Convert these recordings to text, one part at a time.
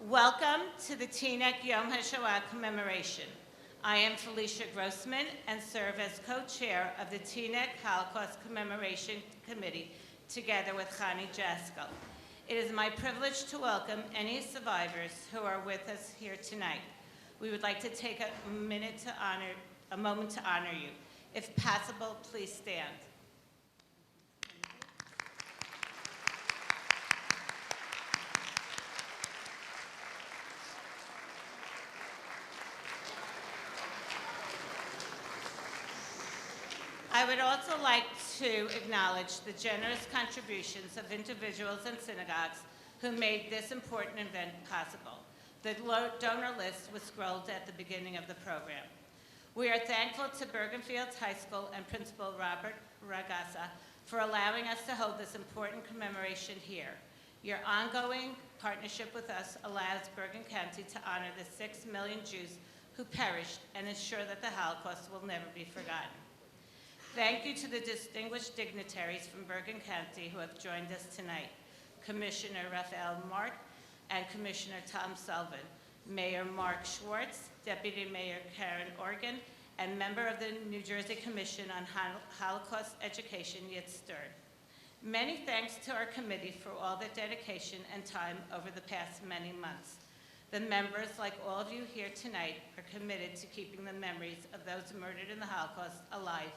Welcome to the Teaneck Yom Hashoa commemoration. I am Felicia Grossman and serve as co-chair of the Teaneck Holocaust Commemoration Committee together with Chani Jaskal. It is my privilege to welcome any survivors who are with us here tonight. We would like to take a moment to honor you. If possible, please stand. I would also like to acknowledge the generous contributions of individuals and synagogues who made this important event possible. The donor list was scrolled at the beginning of the program. We are thankful to Bergenfields High School and Principal Robert Ragasa for allowing us to hold this important commemoration here. Your ongoing partnership with us allows Bergen County to honor the 6 million Jews who perished and ensure that the Holocaust will never be forgotten. Thank you to the distinguished dignitaries from Bergen County who have joined us tonight, Commissioner Raphael Mark and Commissioner Tom Sullivan, Mayor Mark Schwartz, Deputy Mayor Karen Organ, and member of the New Jersey Commission on Holocaust Education, Yit Stern. Many thanks to our committee for all their dedication and time over the past many months. The members, like all of you here tonight, are committed to keeping the memories of those murdered in the Holocaust alive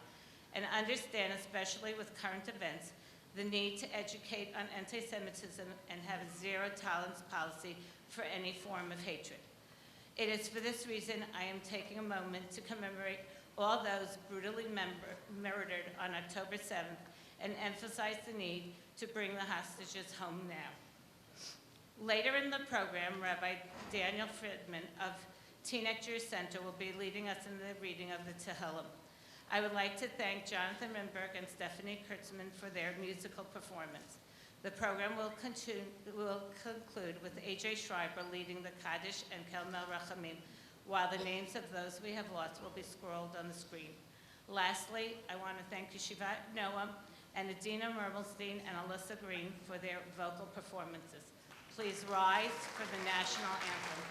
and understand, especially with current events, the need to educate on anti-Semitism and have a zero-tolerance policy for any form of hatred. It is for this reason I am taking a moment to commemorate all those brutally murdered on October 7th and emphasize the need to bring the hostages home now. Later in the program, Rabbi Daniel Friedman of Teaneck Jewish Center will be leading us in the reading of the Tehillim. I would like to thank Jonathan Rimberg and Stephanie Kurtzman for their musical performance. The program will conclude with A.J. Schreiber leading the Kaddish and Kelmel Rachamim, while the names of those we have lost will be scrolled on the screen. Lastly, I want to thank Yeshivat Noam and Adina Mermelstein and Alyssa Green for their vocal performances. Please rise for the national anthem.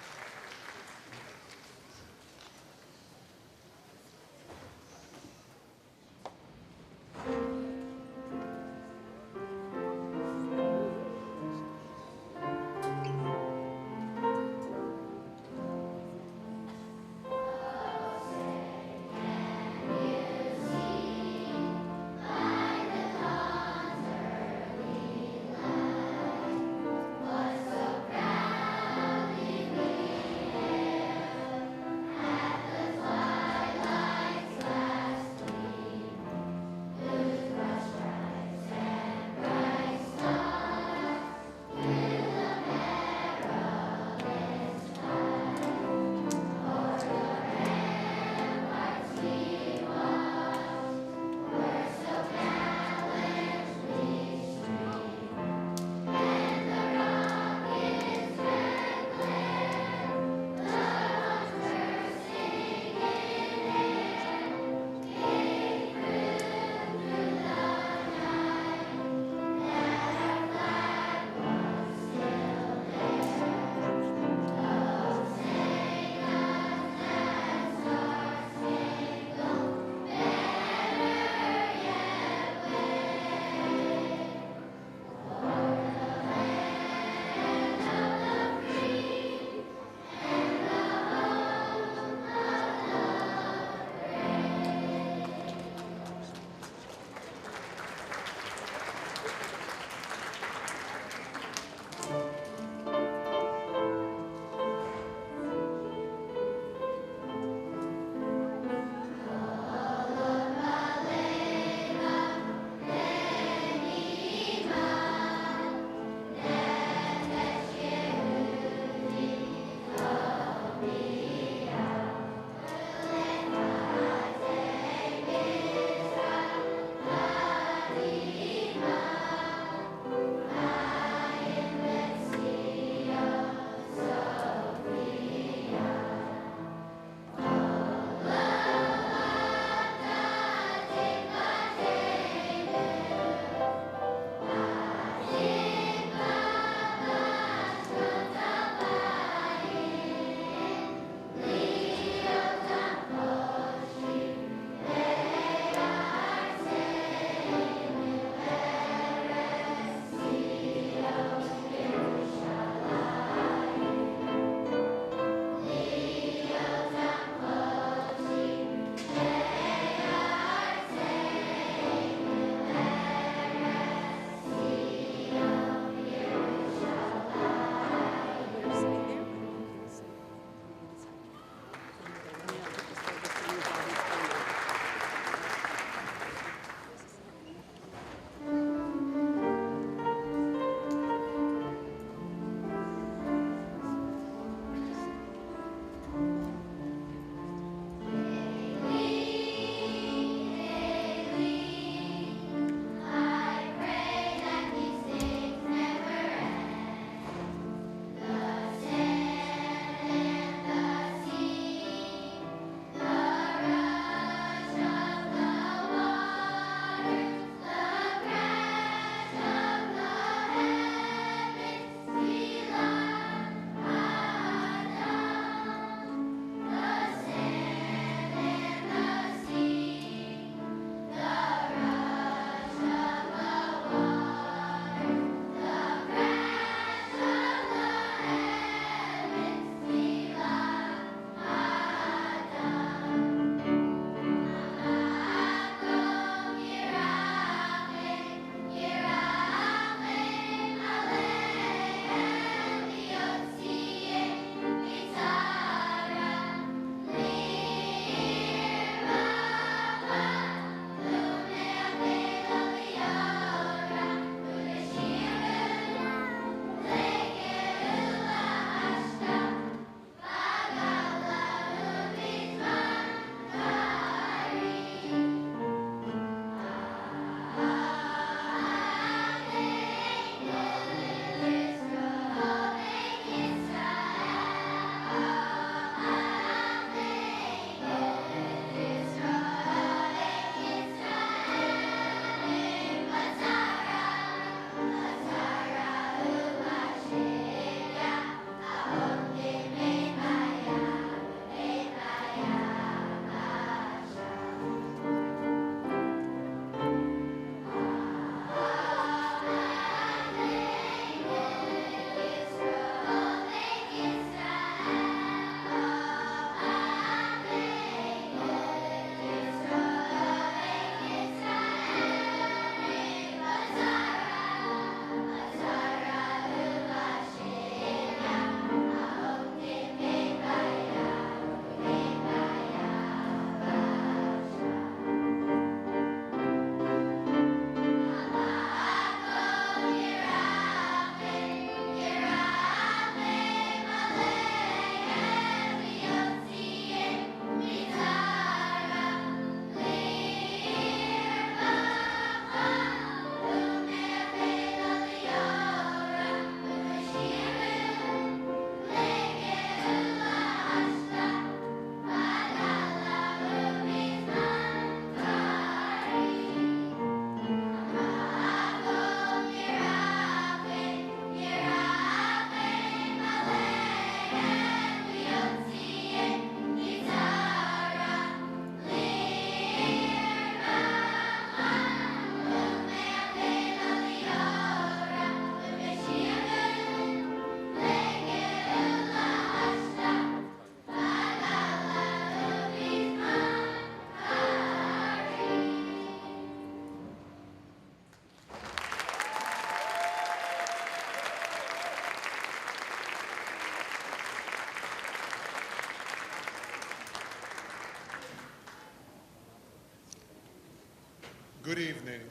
Good evening.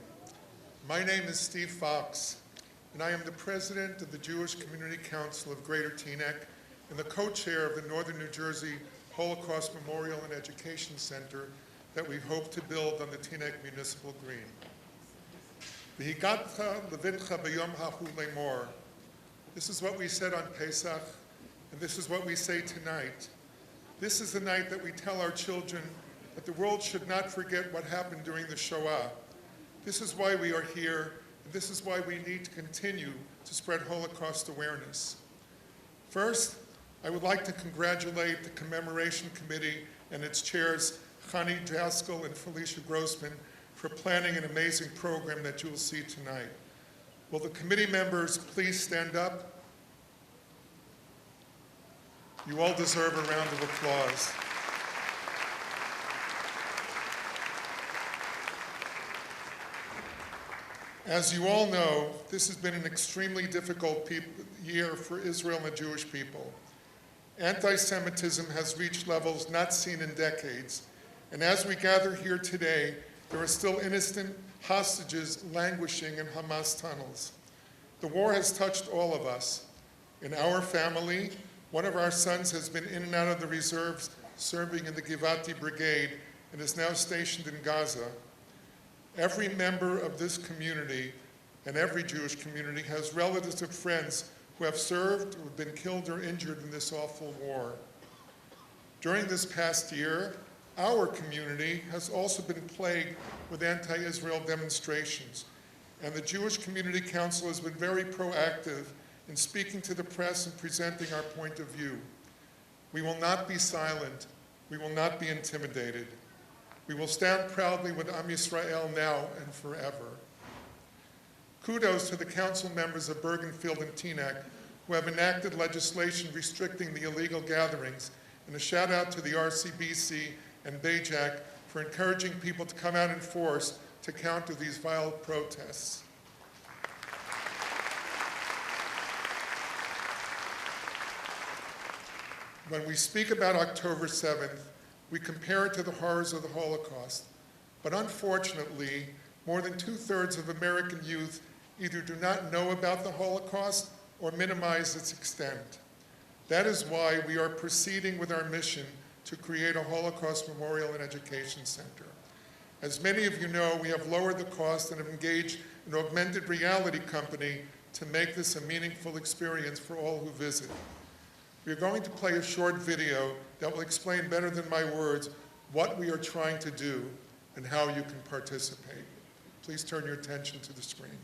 My name is Steve Fox, and I am the president of the Jewish Community Council of Greater Teaneck and the co-chair of the Northern New Jersey Holocaust Memorial and Education Center that we hope to build on the Teaneck Municipal Green. V'higatcha levincha b'yom hahu lemor. This is what we said on Pesach, and this is what we say tonight. This is the night that we tell our children that the world should not forget what happened during the Shoah. This is why we are here, and this is why we need to continue to spread Holocaust awareness. First, I would like to congratulate the Commemoration Committee and its chairs, Chani Jaskell and Felicia Grossman, for planning an amazing program that you will see tonight. Will the committee members please stand up? You all deserve a round of applause. As you all know, this has been an extremely difficult year for Israel and the Jewish people. Anti-Semitism has reached levels not seen in decades, and as we gather here today, there are still innocent hostages languishing in Hamas tunnels. The war has touched all of us. In our family, one of our sons has been in and out of the reserves serving in the Givati Brigade and is now stationed in Gaza. Every member of this community and every Jewish community has relatives and friends who have served or been killed or injured in this awful war. During this past year, our community has also been plagued with anti-Israel demonstrations, and the Jewish Community Council has been very proactive in speaking to the press and presenting our point of view. We will not be silent. We will not be intimidated. We will stand proudly with Am Yisrael now and forever. Kudos to the council members of Bergenfield and Teaneck who have enacted legislation restricting the illegal gatherings, and a shout out to the RCBC and BAJAC for encouraging people to come out in force to counter these vile protests. When we speak about October 7th, we compare it to the horrors of the Holocaust. But unfortunately, more than 2/3 of American youth either do not know about the Holocaust or minimize its extent. That is why we are proceeding with our mission to create a Holocaust Memorial and Education Center. As many of you know, we have lowered the cost and have engaged an augmented reality company to make this a meaningful experience for all who visit. We are going to play a short video that will explain better than my words what we are trying to do and how you can participate. Please turn your attention to the screen.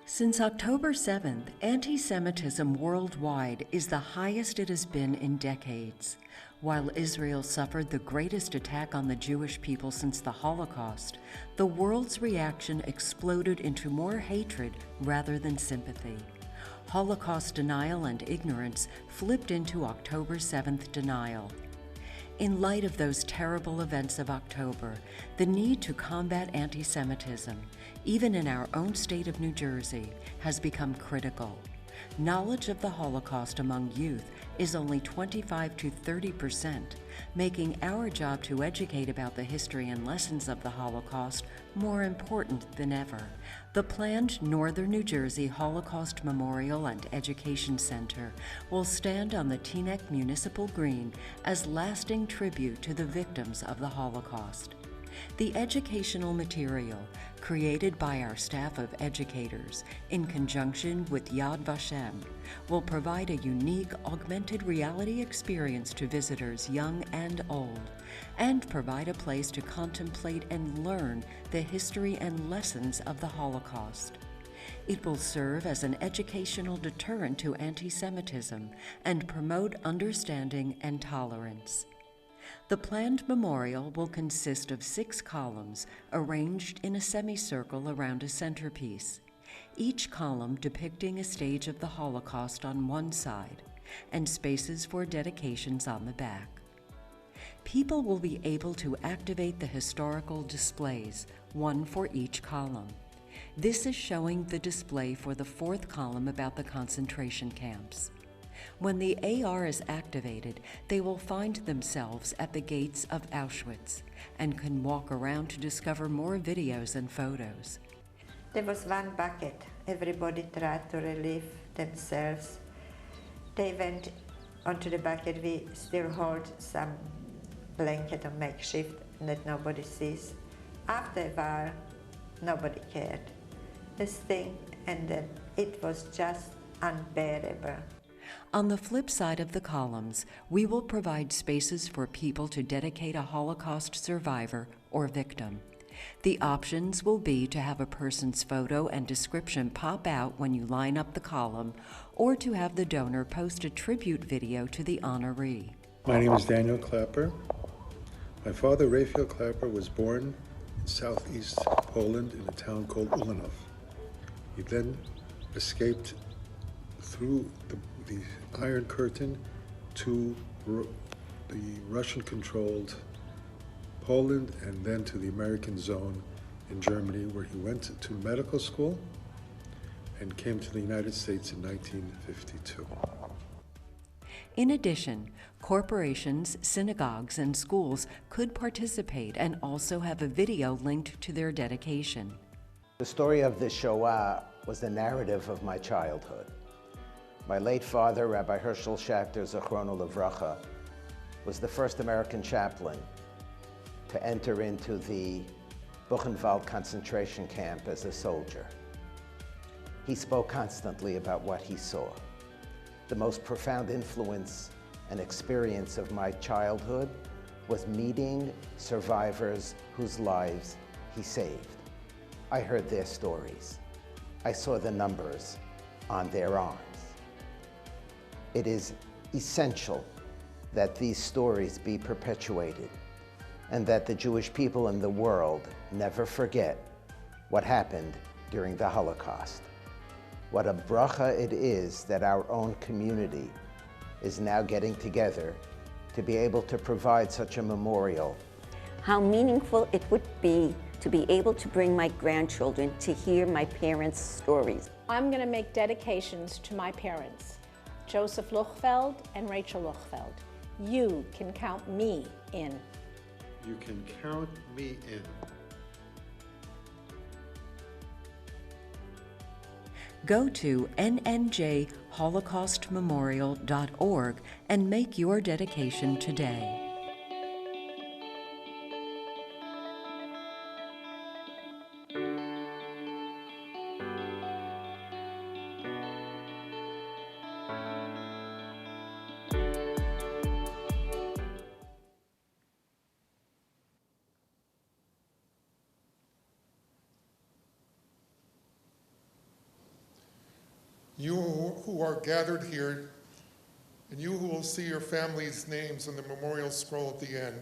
Since October 7th, anti-Semitism worldwide is the highest it has been in decades. While Israel suffered the greatest attack on the Jewish people since the Holocaust, the world's reaction exploded into more hatred rather than sympathy. Holocaust denial and ignorance flipped into October 7th denial. In light of those terrible events of October, the need to combat anti-Semitism, even in our own state of New Jersey, has become critical. Knowledge of the Holocaust among youth is only 25 to 30%, making our job to educate about the history and lessons of the Holocaust more important than ever. The planned Northern New Jersey Holocaust Memorial and Education Center will stand on the Teaneck Municipal Green as lasting tribute to the victims of the Holocaust. The educational material, created by our staff of educators in conjunction with Yad Vashem, will provide a unique augmented reality experience to visitors young and old, and provide a place to contemplate and learn the history and lessons of the Holocaust. It will serve as an educational deterrent to anti-Semitism and promote understanding and tolerance. The planned memorial will consist of 6 columns arranged in a semicircle around a centerpiece, each column depicting a stage of the Holocaust on one side and spaces for dedications on the back. People will be able to activate the historical displays, one for each column. This is showing the display for the 4th column about the concentration camps. When the AR is activated, they will find themselves at the gates of Auschwitz and can walk around to discover more videos and photos. There was one bucket. Everybody tried to relieve themselves. They went onto the bucket. We still hold some blanket or makeshift that nobody sees. After a while, nobody cared. This thing, and then it was just unbearable. On the flip side of the columns, we will provide spaces for people to dedicate a Holocaust survivor or victim. The options will be to have a person's photo and description pop out when you line up the column, or to have the donor post a tribute video to the honoree. My name is Daniel Clapper. My father, Raphael Clapper, was born in southeast Poland in a town called Ulanów. He then escaped through the Iron Curtain to the Russian-controlled Poland and then to the American zone in Germany, where he went to medical school and came to the United States in 1952. In addition, corporations, synagogues, and schools could participate and also have a video linked to their dedication. The story of the Shoah was the narrative of my childhood. My late father, Rabbi Herschel Schachter, Zichrono Livracha, was the first American chaplain to enter into the Buchenwald concentration camp as a soldier. He spoke constantly about what he saw. The most profound influence and experience of my childhood was meeting survivors whose lives he saved. I heard their stories. I saw the numbers on their arms. It is essential that these stories be perpetuated and that the Jewish people in the world never forget what happened during the Holocaust. What a bracha it is that our own community is now getting together to be able to provide such a memorial. How meaningful it would be to be able to bring my grandchildren to hear my parents' stories. I'm going to make dedications to my parents, Joseph Luchfeld and Rachel Luchfeld. You can count me in. You can count me in. Go to nnjholocaustmemorial.org and make your dedication today. You who are gathered here, and you who will see your family's names on the memorial scroll at the end,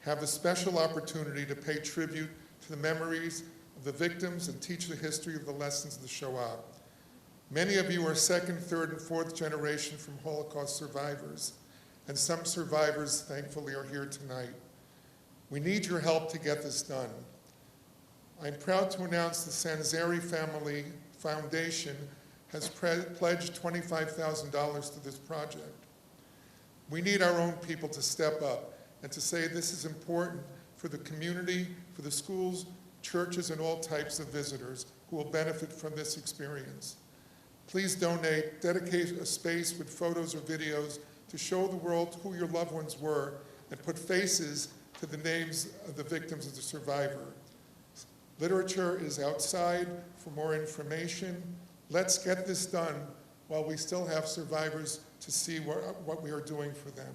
have the special opportunity to pay tribute to the memories of the victims and teach the history of the lessons of the Shoah. Many of you are 2nd, 3rd, and 4th generation from Holocaust survivors, and some survivors, thankfully, are here tonight. We need your help to get this done. I'm proud to announce the Sanzeri Family Foundation has pledged $25,000 to this project. We need our own people to step up and to say this is important for the community, for the schools, churches, and all types of visitors who will benefit from this experience. Please donate, dedicate a space with photos or videos to show the world who your loved ones were and put faces to the names of the victims of the survivor. Literature is outside for more information. Let's get this done while we still have survivors to see what we are doing for them.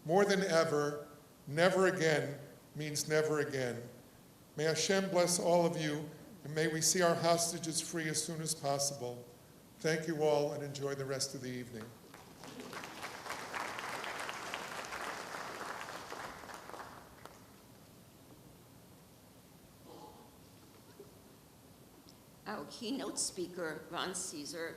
More than ever, never again means never again. May Hashem bless all of you, and may we see our hostages free as soon as possible. Thank you all, and enjoy the rest of the evening. keynote speaker, Ron Caesar,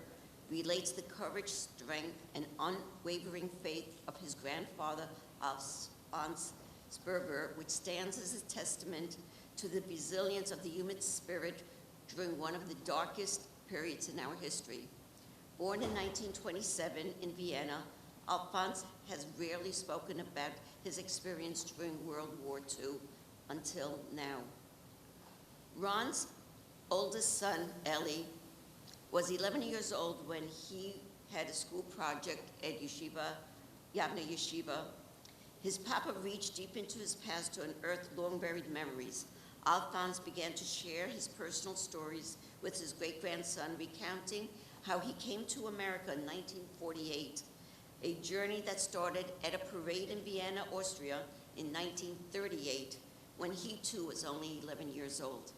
relates the courage, strength, and unwavering faith of his grandfather, Alphonse Sperber, which stands as a testament to the resilience of the human spirit during one of the darkest periods in our history. Born in 1927 in Vienna, Alphonse has rarely spoken about his experience during World War II until now. Ron's oldest son, Eli, was 11 years old when he had a school project at Yeshiva, Yavne Yeshiva. His papa reached deep into his past to unearth long-buried memories. Alphonse began to share his personal stories with his great-grandson, recounting how he came to America in 1948, a journey that started at a parade in Vienna, Austria in 1938, when he too was only 11 years old.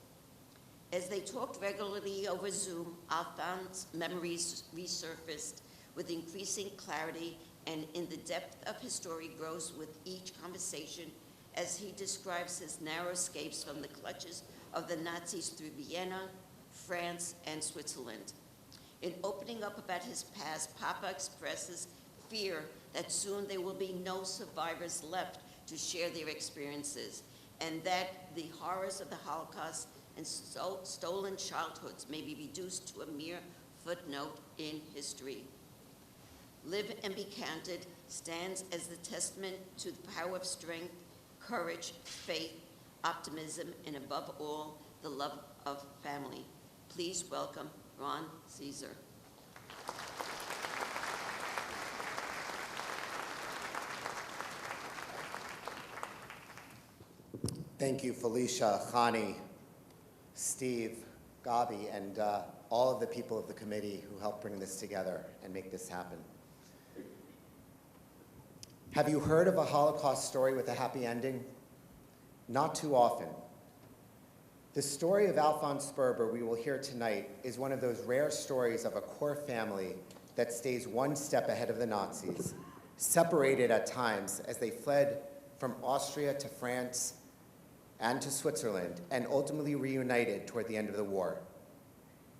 As they talked regularly over Zoom, Alphonse's memories resurfaced with increasing clarity, and in the depth of his story grows with each conversation as he describes his narrow escapes from the clutches of the Nazis through Vienna, France, and Switzerland. In opening up about his past, Papa expresses fear that soon there will be no survivors left to share their experiences, and that the horrors of the Holocaust and stolen childhoods may be reduced to a mere footnote in history. Live and Be Counted stands as the testament to the power of strength, courage, faith, optimism, and above all, the love of family. Please welcome Ron Caesar. Thank you, Felicia, Chani, Steve, Gabi, and all of the people of the committee who helped bring this together and make this happen. Have you heard of a Holocaust story with a happy ending? Not too often. The story of Alphonse Sperber we will hear tonight is one of those rare stories of a core family that stays one step ahead of the Nazis, separated at times as they fled from Austria to France and to Switzerland, and ultimately reunited toward the end of the war.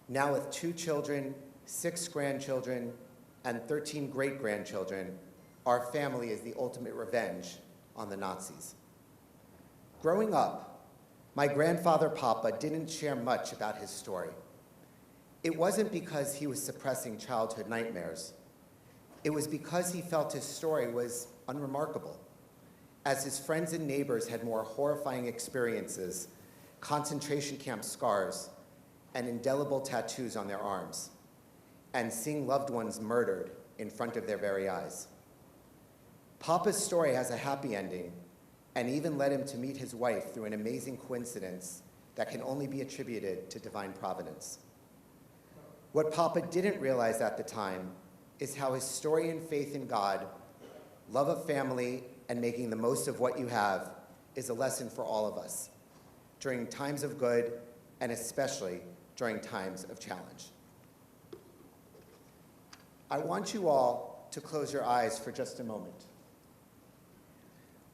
Now with 2 children, 6 grandchildren, and 13 great-grandchildren, our family is the ultimate revenge on the Nazis. Growing up, my grandfather Papa didn't share much about his story. It wasn't because he was suppressing childhood nightmares. It was because he felt his story was unremarkable, as his friends and neighbors had more horrifying experiences, concentration camp scars, and indelible tattoos on their arms, and seeing loved ones murdered in front of their very eyes. Papa's story has a happy ending, and even led him to meet his wife through an amazing coincidence that can only be attributed to divine providence. What Papa didn't realize at the time is how his story and faith in God, love of family, and making the most of what you have is a lesson for all of us during times of good and especially during times of challenge. I want you all to close your eyes for just a moment.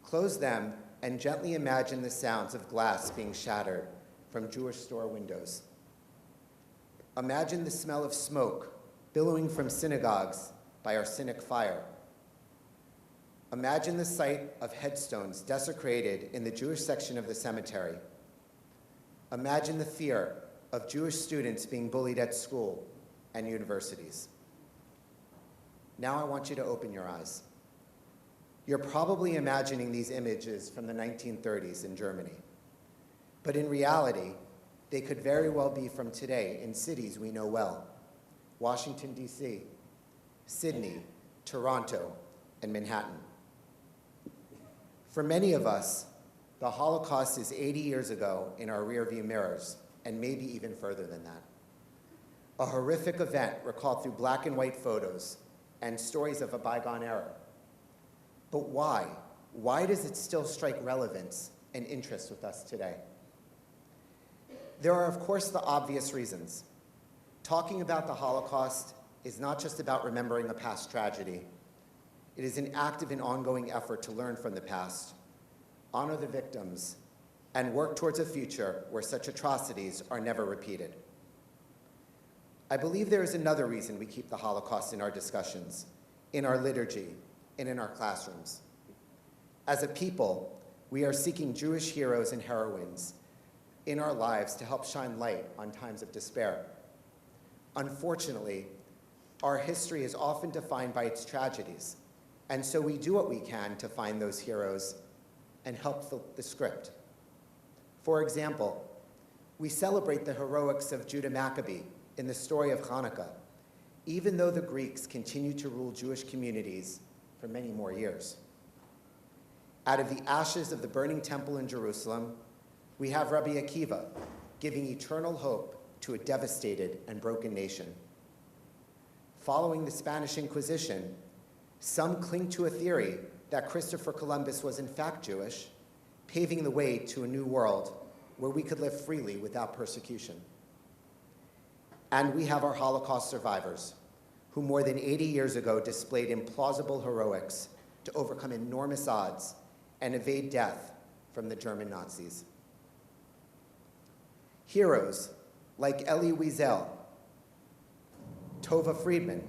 Close them and gently imagine the sounds of glass being shattered from Jewish store windows. Imagine the smell of smoke billowing from synagogues by arsenic fire. Imagine the sight of headstones desecrated in the Jewish section of the cemetery. Imagine the fear of Jewish students being bullied at school and universities. Now I want you to open your eyes. You're probably imagining these images from the 1930s in Germany. But in reality, they could very well be from today in cities we know well: Washington, D.C., Sydney, Toronto, and Manhattan. For many of us, the Holocaust is 80 years ago in our rearview mirrors, and maybe even further than that. A horrific event recalled through black and white photos and stories of a bygone era. But why? Why does it still strike relevance and interest with us today? There are, of course, the obvious reasons. Talking about the Holocaust is not just about remembering a past tragedy. It is an active and ongoing effort to learn from the past, honor the victims, and work towards a future where such atrocities are never repeated. I believe there is another reason we keep the Holocaust in our discussions, in our liturgy, and in our classrooms. As a people, we are seeking Jewish heroes and heroines in our lives to help shine light on times of despair. Unfortunately, our history is often defined by its tragedies, and so we do what we can to find those heroes and help flip the script. For example, we celebrate the heroics of Judah Maccabee in the story of Hanukkah, even though the Greeks continued to rule Jewish communities for many more years. Out of the ashes of the burning temple in Jerusalem, we have Rabbi Akiva giving eternal hope to a devastated and broken nation. Following the Spanish Inquisition, some cling to a theory that Christopher Columbus was in fact Jewish, paving the way to a new world where we could live freely without persecution. And we have our Holocaust survivors, who more than 80 years ago displayed implausible heroics to overcome enormous odds and evade death from the German Nazis. Heroes like Elie Wiesel, Tova Friedman,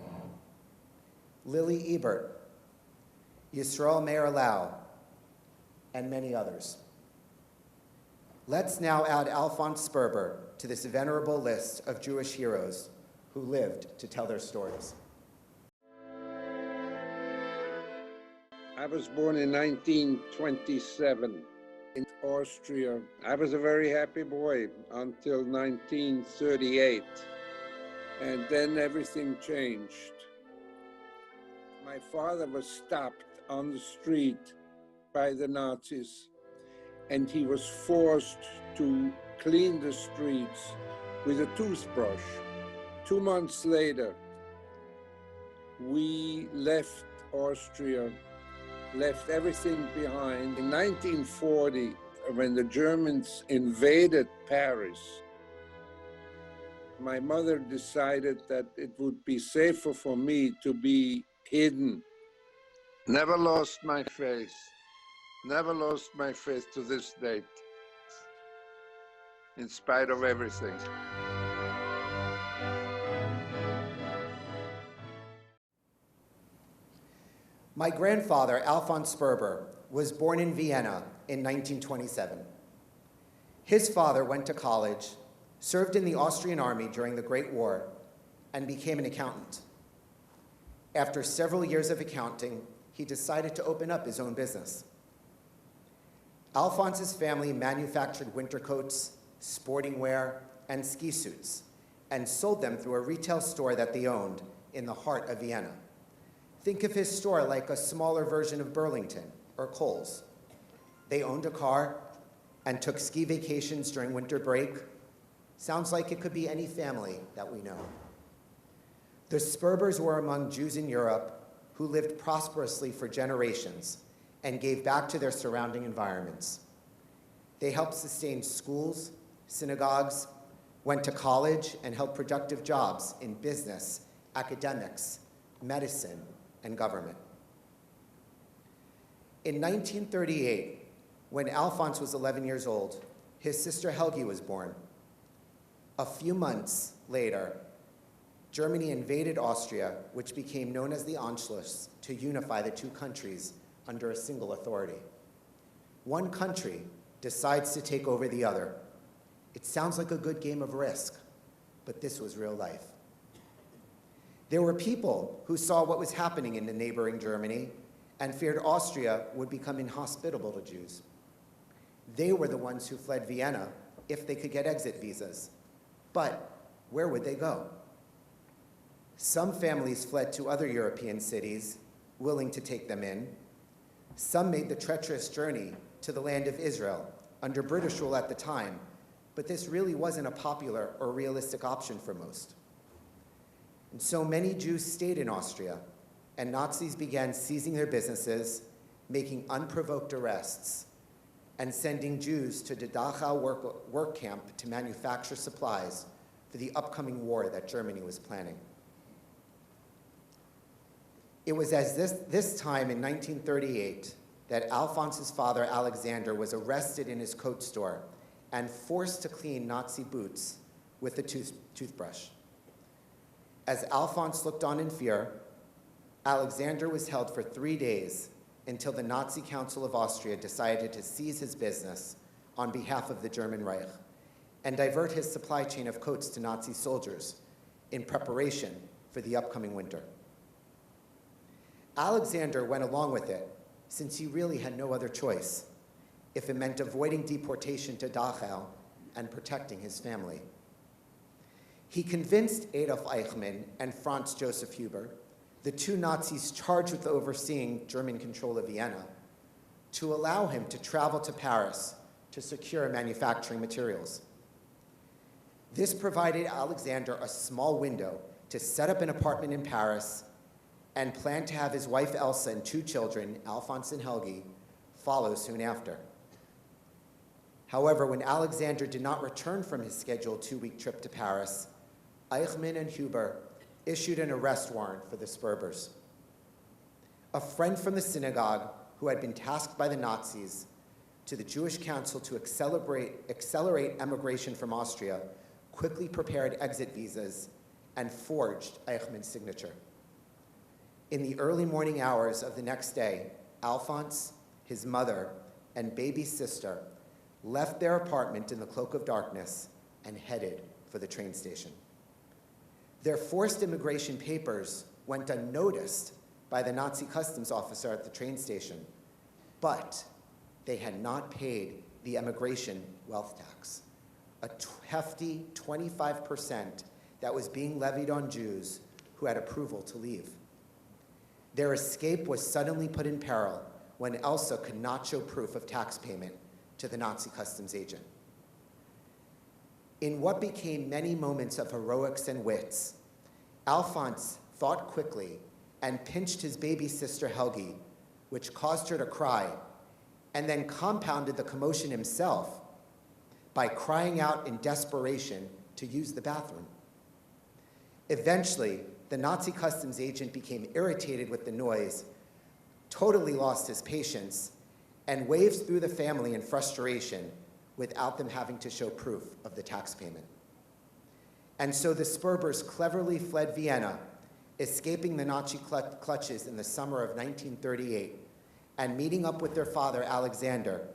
Lily Ebert, Yisrael Meir Lau, and many others. Let's now add Alphonse Sperber to this venerable list of Jewish heroes who lived to tell their stories. I was born in 1927 in Austria. I was a very happy boy until 1938, and then everything changed. My father was stopped on the street by the Nazis, and he was forced to clean the streets with a toothbrush. 2 months later, we left Austria, left everything behind. In 1940, when the Germans invaded Paris, my mother decided that it would be safer for me to be hidden. Never lost my faith. Never lost my faith to this date, in spite of everything. My grandfather, Alphonse Sperber, was born in Vienna in 1927. His father went to college, served in the Austrian army during the Great War, and became an accountant. After several years of accounting, he decided to open up his own business. Alphonse's family manufactured winter coats, sporting wear, and ski suits, and sold them through a retail store that they owned in the heart of Vienna. Think of his store like a smaller version of Burlington or Kohl's. They owned a car and took ski vacations during winter break. Sounds like it could be any family that we know. The Sperbers were among Jews in Europe who lived prosperously for generations and gave back to their surrounding environments. They helped sustain schools, synagogues, went to college, and held productive jobs in business, academics, medicine, and government. In 1938, when Alphonse was 11 years old, his sister Helgi was born. A few months later, Germany invaded Austria, which became known as the Anschluss, to unify the two countries under a single authority. One country decides to take over the other. It sounds like a good game of Risk, but this was real life. There were people who saw what was happening in the neighboring Germany and feared Austria would become inhospitable to Jews. They were the ones who fled Vienna if they could get exit visas. But where would they go? Some families fled to other European cities, willing to take them in. Some made the treacherous journey to the land of Israel, under British rule at the time, but this really wasn't a popular or realistic option for most. And so many Jews stayed in Austria, and Nazis began seizing their businesses, making unprovoked arrests, and sending Jews to the Dachau work camp to manufacture supplies for the upcoming war that Germany was planning. It was at this time in 1938 that Alphonse's father, Alexander, was arrested in his coat store and forced to clean Nazi boots with a toothbrush. As Alphonse looked on in fear, Alexander was held for 3 days until the Nazi Council of Austria decided to seize his business on behalf of the German Reich and divert his supply chain of coats to Nazi soldiers in preparation for the upcoming winter. Alexander went along with it since he really had no other choice if it meant avoiding deportation to Dachau and protecting his family. He convinced Adolf Eichmann and Franz Joseph Huber, the two Nazis charged with overseeing German control of Vienna, to allow him to travel to Paris to secure manufacturing materials. This provided Alexander a small window to set up an apartment in Paris and planned to have his wife Elsa and 2 children, Alphonse and Helgi, follow soon after. However, when Alexander did not return from his scheduled 2-week trip to Paris, Eichmann and Huber issued an arrest warrant for the Sperbers. A friend from the synagogue who had been tasked by the Nazis to the Jewish Council to accelerate emigration from Austria quickly prepared exit visas and forged Eichmann's signature. In the early morning hours of the next day, Alphonse, his mother, and baby sister left their apartment in the cloak of darkness and headed for the train station. Their forced immigration papers went unnoticed by the Nazi customs officer at the train station, but they had not paid the emigration wealth tax, a hefty 25% that was being levied on Jews who had approval to leave. Their escape was suddenly put in peril when Elsa could not show proof of tax payment to the Nazi customs agent. In what became many moments of heroics and wits, Alphonse thought quickly and pinched his baby sister Helgi, which caused her to cry, and then compounded the commotion himself by crying out in desperation to use the bathroom. Eventually, the Nazi customs agent became irritated with the noise, totally lost his patience, and waved through the family in frustration without them having to show proof of the tax payment. And so the Sperbers cleverly fled Vienna, escaping the Nazi clutches in the summer of 1938 and meeting up with their father, Alexander,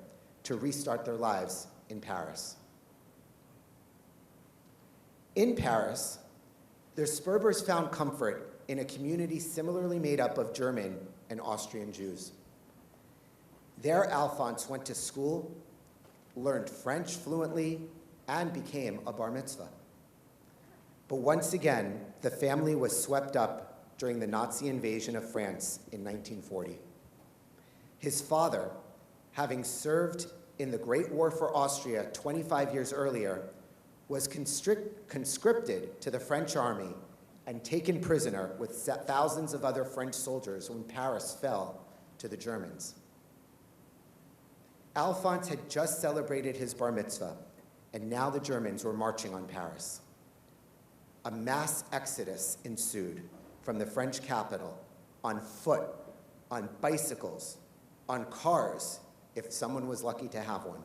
to restart their lives in Paris. In Paris, the Sperbers found comfort in a community similarly made up of German and Austrian Jews. There, Alphonse went to school, learned French fluently, and became a bar mitzvah. But once again, the family was swept up during the Nazi invasion of France in 1940. His father, having served in the Great War for Austria 25 years earlier, was conscripted to the French army and taken prisoner with thousands of other French soldiers when Paris fell to the Germans. Alphonse had just celebrated his bar mitzvah, and now the Germans were marching on Paris. A mass exodus ensued from the French capital on foot, on bicycles, on cars, if someone was lucky to have one.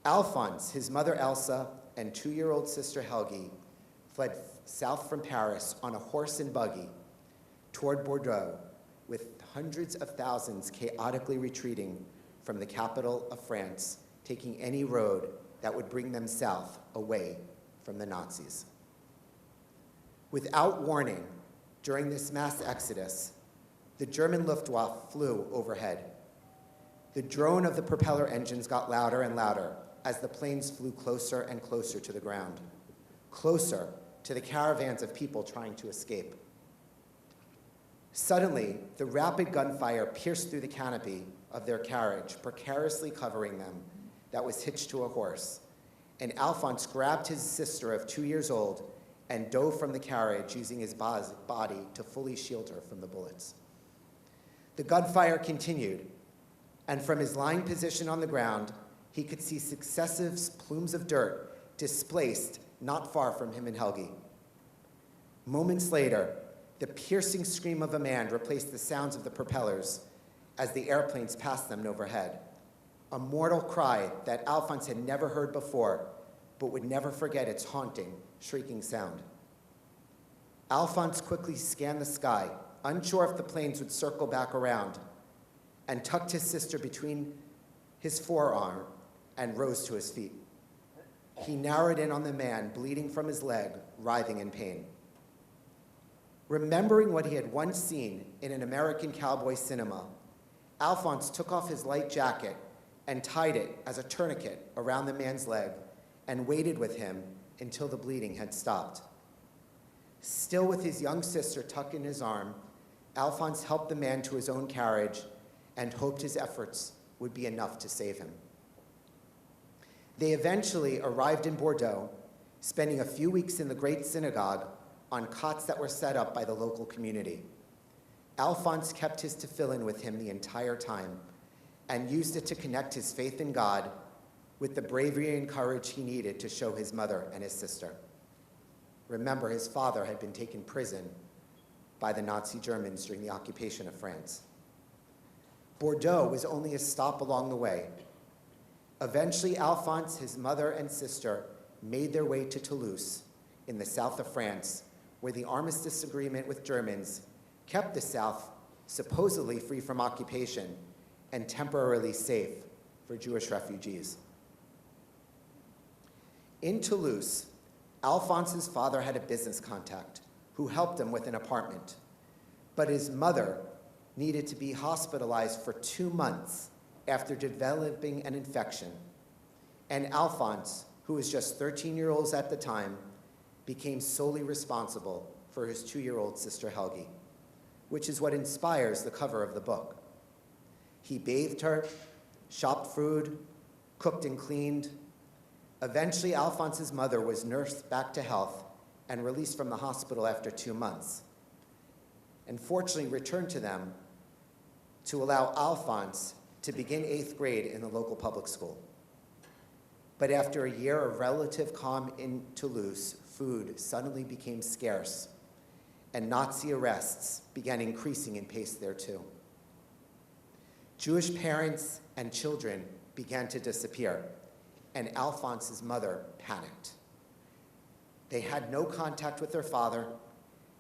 Alphonse, his mother Elsa, and 2-year-old sister Helgi fled south from Paris on a horse and buggy toward Bordeaux, with hundreds of thousands chaotically retreating from the capital of France, taking any road that would bring them south away from the Nazis. Without warning, during this mass exodus, the German Luftwaffe flew overhead. The drone of the propeller engines got louder and louder as the planes flew closer and closer to the ground, closer to the caravans of people trying to escape. Suddenly, the rapid gunfire pierced through the canopy of their carriage, precariously covering them, that was hitched to a horse, and Alphonse grabbed his sister of 2 years old and dove from the carriage using his body to fully shield her from the bullets. The gunfire continued, and from his lying position on the ground, he could see successive plumes of dirt displaced not far from him and Helgi. Moments later, the piercing scream of a man replaced the sounds of the propellers as the airplanes passed them overhead, a mortal cry that Alphonse had never heard before, but would never forget its haunting, shrieking sound. Alphonse quickly scanned the sky, unsure if the planes would circle back around, and tucked his sister between his forearm and rose to his feet. He narrowed in on the man, bleeding from his leg, writhing in pain. Remembering what he had once seen in an American cowboy cinema, Alphonse took off his light jacket and tied it as a tourniquet around the man's leg and waited with him until the bleeding had stopped. Still with his young sister tucked in his arm, Alphonse helped the man to his own carriage and hoped his efforts would be enough to save him. They eventually arrived in Bordeaux, spending a few weeks in the Great Synagogue on cots that were set up by the local community. Alphonse kept his tefillin with him the entire time and used it to connect his faith in God with the bravery and courage he needed to show his mother and his sister. Remember, his father had been taken prison by the Nazi Germans during the occupation of France. Bordeaux was only a stop along the way. Eventually, Alphonse, his mother, and sister made their way to Toulouse in the south of France, where the armistice agreement with Germans kept the South supposedly free from occupation and temporarily safe for Jewish refugees. In Toulouse, Alphonse's father had a business contact who helped him with an apartment, but his mother needed to be hospitalized for 2 months after developing an infection, and Alphonse, who was just 13 years old at the time, became solely responsible for his 2-year-old sister Helgi, which is what inspires the cover of the book. He bathed her, shopped food, cooked and cleaned. Eventually, Alphonse's mother was nursed back to health and released from the hospital after 2 months, and fortunately returned to them to allow Alphonse to begin 8th grade in the local public school. But after a year of relative calm in Toulouse, food suddenly became scarce, and Nazi arrests began increasing in pace there too. Jewish parents and children began to disappear, and Alphonse's mother panicked. They had no contact with their father,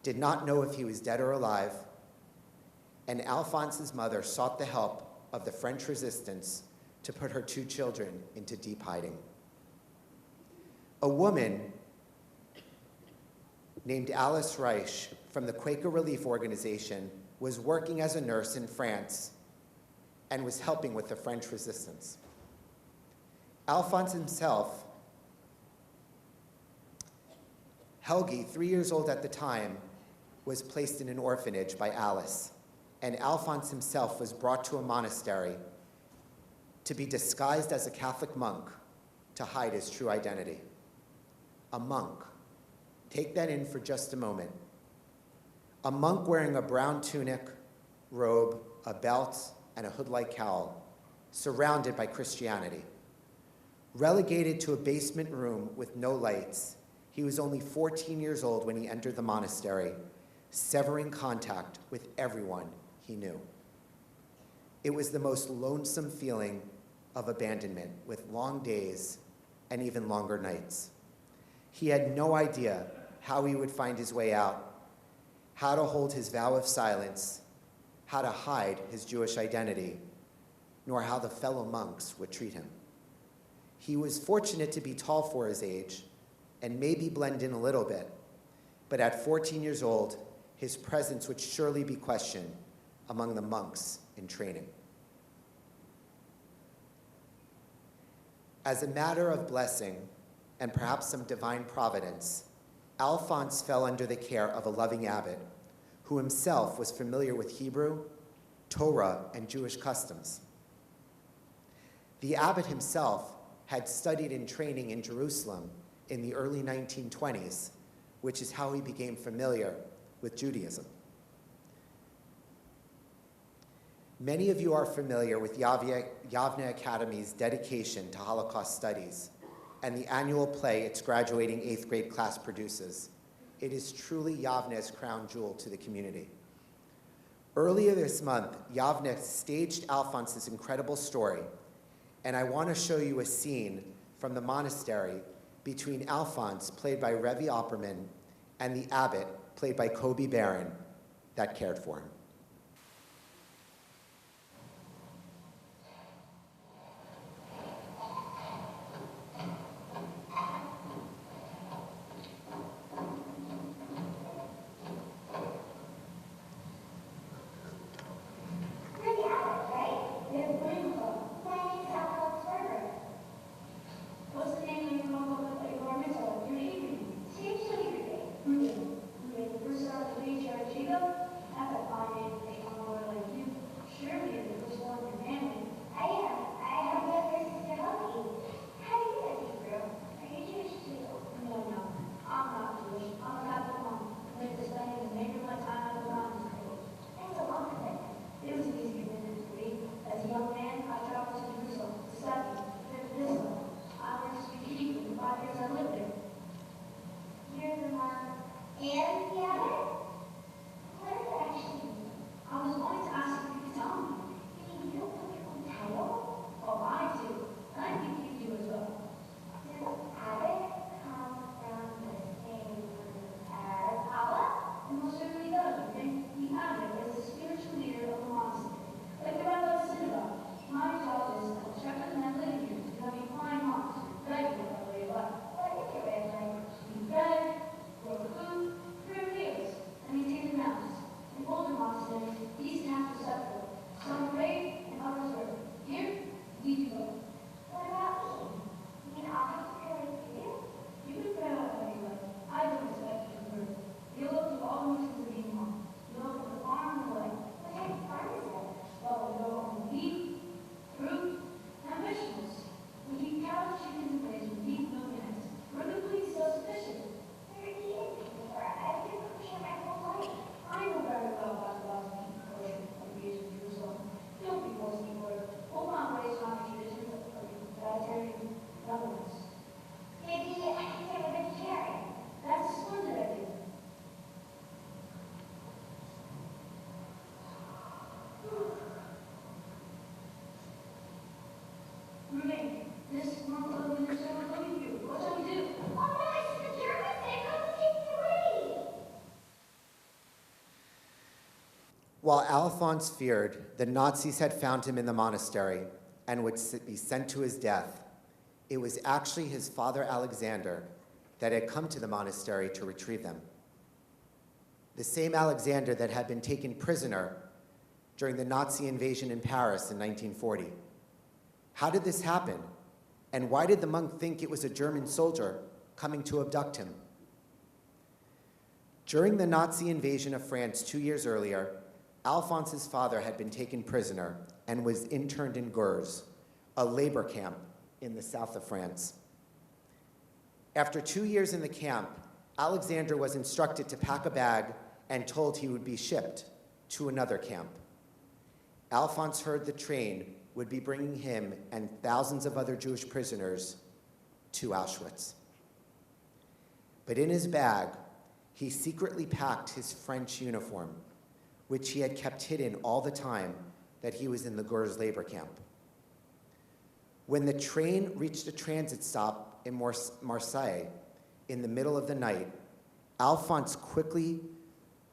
did not know if he was dead or alive, and Alphonse's mother sought the help of the French resistance to put her 2 children into deep hiding. A woman named Alice Reich from the Quaker Relief Organization was working as a nurse in France and was helping with the French resistance. Alphonse himself, Helgi, 3 years old at the time, was placed in an orphanage by Alice, and Alphonse himself was brought to a monastery to be disguised as a Catholic monk to hide his true identity. A monk. Take that in for just a moment. A monk wearing a brown tunic, robe, a belt, and a hood-like cowl, surrounded by Christianity. Relegated to a basement room with no lights, he was only 14 years old when he entered the monastery, severing contact with everyone he knew. It was the most lonesome feeling of abandonment, with long days and even longer nights. He had no idea how he would find his way out, how to hold his vow of silence, how to hide his Jewish identity, nor how the fellow monks would treat him. He was fortunate to be tall for his age and maybe blend in a little bit, but at 14 years old, his presence would surely be questioned among the monks in training. As a matter of blessing and perhaps some divine providence, Alphonse fell under the care of a loving abbot who himself was familiar with Hebrew, Torah, and Jewish customs. The abbot himself had studied and training in Jerusalem in the early 1920s, which is how he became familiar with Judaism. Many of you are familiar with Yavne Academy's dedication to Holocaust studies and the annual play its graduating 8th grade class produces. It is truly Yavne's crown jewel to the community. Earlier this month, Yavne staged Alphonse's incredible story, and I want to show you a scene from the monastery between Alphonse, played by Revi Opperman, and the abbot, played by Kobe Barron, that cared for him. While Alphonse feared the Nazis had found him in the monastery and would be sent to his death, it was actually his father Alexander that had come to the monastery to retrieve them. The same Alexander that had been taken prisoner during the Nazi invasion in Paris in 1940. How did this happen? And why did the monk think it was a German soldier coming to abduct him? During the Nazi invasion of France 2 years earlier, Alphonse's father had been taken prisoner and was interned in Gurs, a labor camp in the south of France. After 2 years in the camp, Alexander was instructed to pack a bag and told he would be shipped to another camp. Alphonse heard the train would be bringing him and thousands of other Jewish prisoners to Auschwitz. But in his bag, he secretly packed his French uniform, which he had kept hidden all the time that he was in the Gurs labor camp. When the train reached a transit stop in Marseille in the middle of the night, Alexander quickly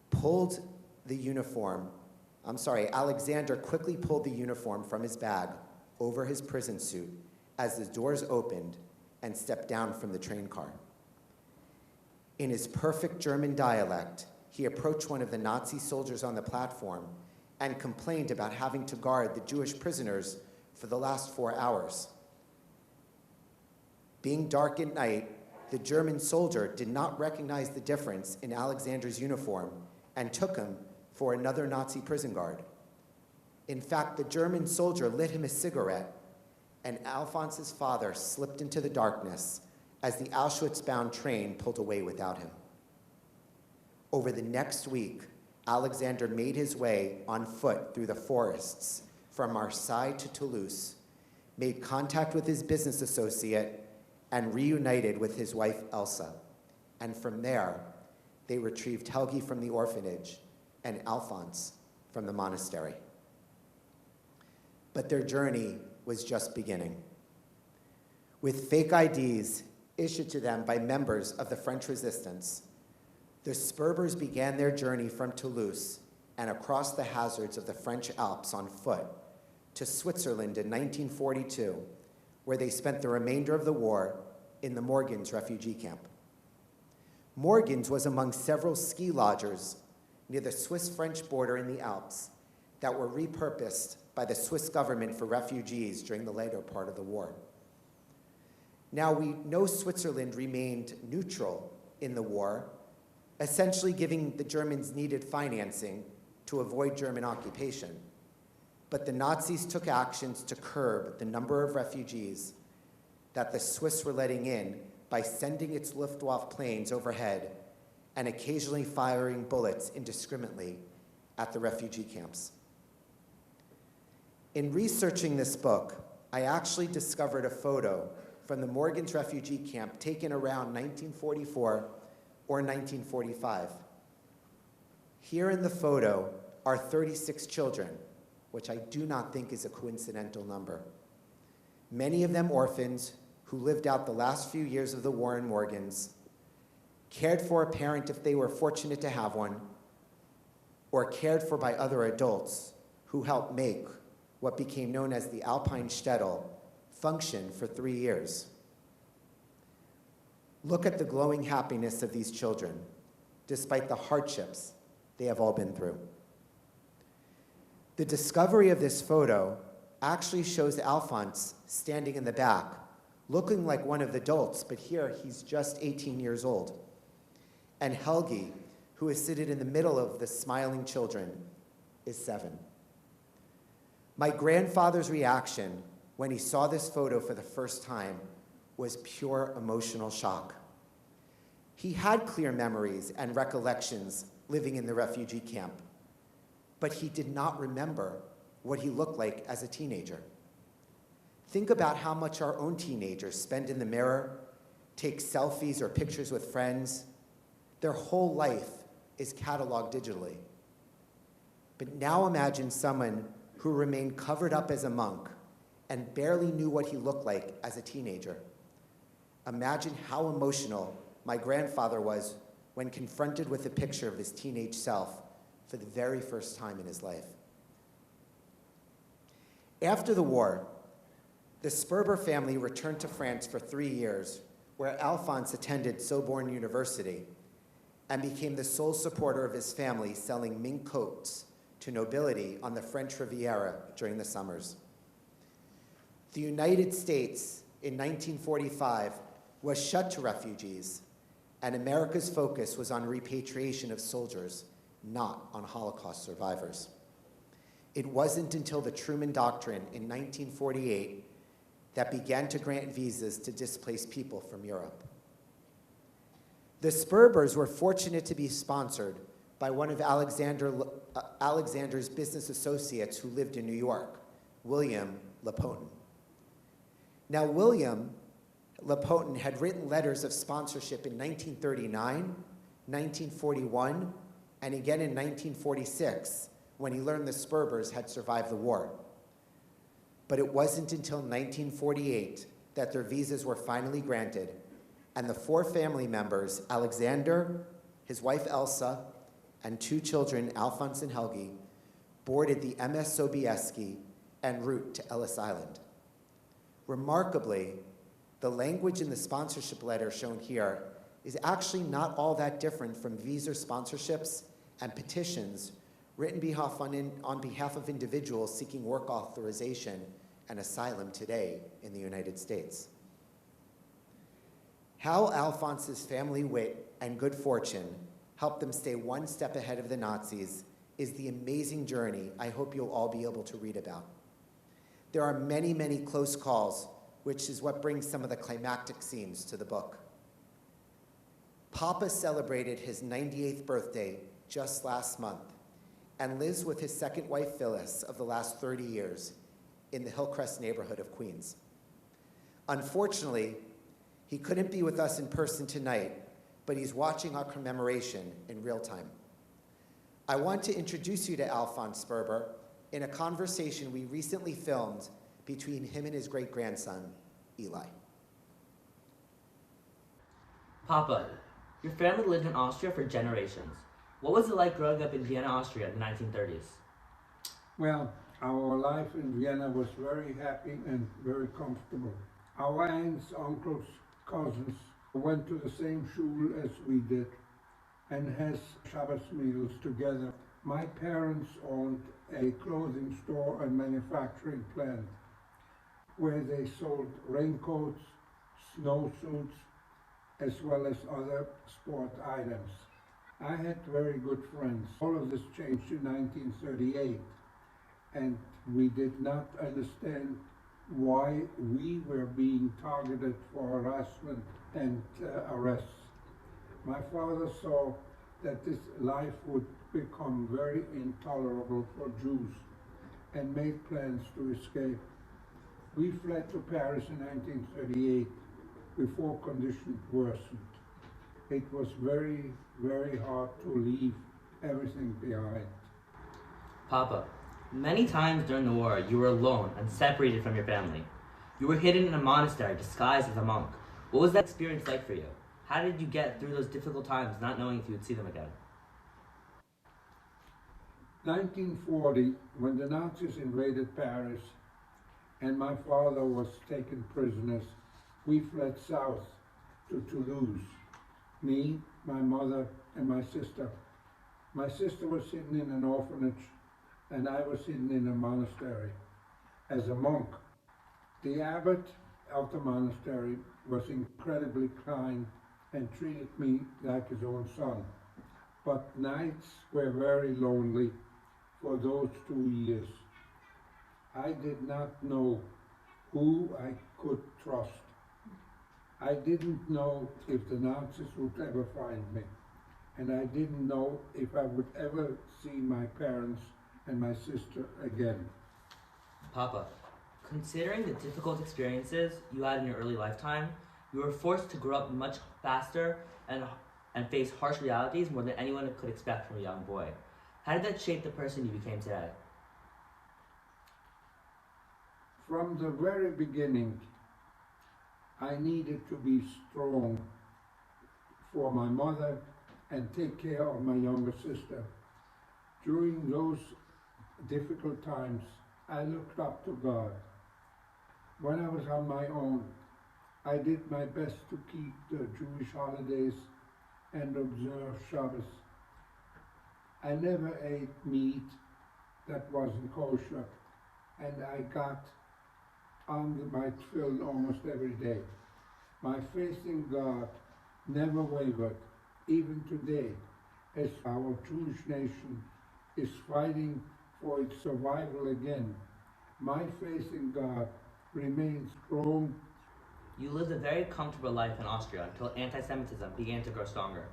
pulled the uniform from his bag over his prison suit as the doors opened and stepped down from the train car. In his perfect German dialect, he approached one of the Nazi soldiers on the platform and complained about having to guard the Jewish prisoners for the last 4 hours. Being dark at night, the German soldier did not recognize the difference in Alexander's uniform and took him for another Nazi prison guard. In fact, the German soldier lit him a cigarette, and Alphonse's father slipped into the darkness as the Auschwitz-bound train pulled away without him. Over the next week, Alexander made his way on foot through the forests from Marseille to Toulouse, made contact with his business associate, and reunited with his wife Elsa. And from there, they retrieved Helgi from the orphanage and Alphonse from the monastery. But their journey was just beginning. With fake IDs issued to them by members of the French resistance, The Sperber's began their journey from Toulouse and across the hazards of the French Alps on foot to Switzerland in 1942, where they spent the remainder of the war in the Morgens refugee camp. Morgens was among several ski lodges near the Swiss-French border in the Alps that were repurposed by the Swiss government for refugees during the later part of the war. Now, we know Switzerland remained neutral in the war, essentially giving the Germans needed financing to avoid German occupation. But the Nazis took actions to curb the number of refugees that the Swiss were letting in by sending its Luftwaffe planes overhead and occasionally firing bullets indiscriminately at the refugee camps. In researching this book, I actually discovered a photo from the Morgens refugee camp taken around 1944 or 1945. Here in the photo are 36 children, which I do not think is a coincidental number. Many of them orphans who lived out the last few years of the war in Morgens, cared for a parent if they were fortunate to have one, or cared for by other adults who helped make what became known as the Alpine Shtetl function for 3 years. Look at the glowing happiness of these children, despite the hardships they have all been through. The discovery of this photo actually shows Alphonse standing in the back, looking like one of the adults, but here he's just 18 years old. And Helgi, who is seated in the middle of the smiling children, is 7. My grandfather's reaction when he saw this photo for the first time was pure emotional shock. He had clear memories and recollections living in the refugee camp, but he did not remember what he looked like as a teenager. Think about how much our own teenagers spend in the mirror, take selfies or pictures with friends. Their whole life is cataloged digitally. But now imagine someone who remained covered up as a monk and barely knew what he looked like as a teenager. Imagine how emotional my grandfather was when confronted with a picture of his teenage self for the very first time in his life. After the war, the Sperber family returned to France for 3 years, where Alphonse attended Sorbonne University and became the sole supporter of his family, selling mink coats to nobility on the French Riviera during the summers. The United States in 1945 was shut to refugees, and America's focus was on repatriation of soldiers, not on Holocaust survivors. It wasn't until the Truman Doctrine in 1948 that began to grant visas to displaced people from Europe. The Sperbers were fortunate to be sponsored by one of Alexander's business associates who lived in New York, William Lapotin. Now, William Lapotin had written letters of sponsorship in 1939, 1941, and again in 1946, when he learned the Sperbers had survived the war. But it wasn't until 1948 that their visas were finally granted, and the 4 family members, Alexander, his wife Elsa, and 2 children, Alphonse and Helgi, boarded the MS Sobieski en route to Ellis Island. Remarkably, the language in the sponsorship letter shown here is actually not all that different from visa sponsorships and petitions written on behalf of individuals seeking work authorization and asylum today in the United States. How Alphonse's family wit and good fortune helped them stay one step ahead of the Nazis is the amazing journey I hope you'll all be able to read about. There are many, many close calls, which is what brings some of the climactic scenes to the book. Papa celebrated his 98th birthday just last month and lives with his second wife, Phyllis, of the last 30 years in the Hillcrest neighborhood of Queens. Unfortunately, he couldn't be with us in person tonight, but he's watching our commemoration in real time. I want to introduce you to Alphonse Sperber in a conversation we recently filmed between him and his great-grandson, Eli. Papa, Your family lived in Austria for generations. What was it like growing up in Vienna, Austria in the 1930s? Well, our life in Vienna was very happy and very comfortable. Our aunts, uncles, cousins went to the same shul as we did and has Shabbos meals together. My parents owned a clothing store and manufacturing plant where they sold raincoats, snowsuits, as well as other sport items. I had very good friends. All of this changed in 1938, and we did not understand why we were being targeted for harassment and arrests. My father saw that this life would become very intolerable for Jews and made plans to escape. We fled to Paris in 1938 before conditions worsened. It was very, very hard to leave everything behind. Papa, many times during the war, you were alone and separated from your family. You were hidden in a monastery disguised as a monk. What was that experience like for you? How did you get through those difficult times not knowing if you would see them again? 1940, when the Nazis invaded Paris and my father was taken prisoners, we fled south to Toulouse. Me, my mother, and my sister. My sister was hidden in an orphanage and I was hidden in a monastery as a monk. The abbot of the monastery was incredibly kind and treated me like his own son. But nights were very lonely for those 2 years. I did not know who I could trust. I didn't know if the Nazis would ever find me, and I didn't know if I would ever see my parents and my sister again. Papa, considering the difficult experiences you had in your early lifetime, you were forced to grow up much faster and face harsh realities more than anyone could expect from a young boy. How did that shape the person you became today? From the very beginning, I needed to be strong for my mother and take care of my younger sister. During those difficult times, I looked up to God. When I was on my own, I did my best to keep the Jewish holidays and observe Shabbos. I never ate meat that wasn't kosher, and I got on my tefillin almost every day. My faith in God never wavered, even today, as our Jewish nation is fighting for its survival again. My faith in God remains strong. You lived a very comfortable life in Austria until anti-Semitism began to grow stronger.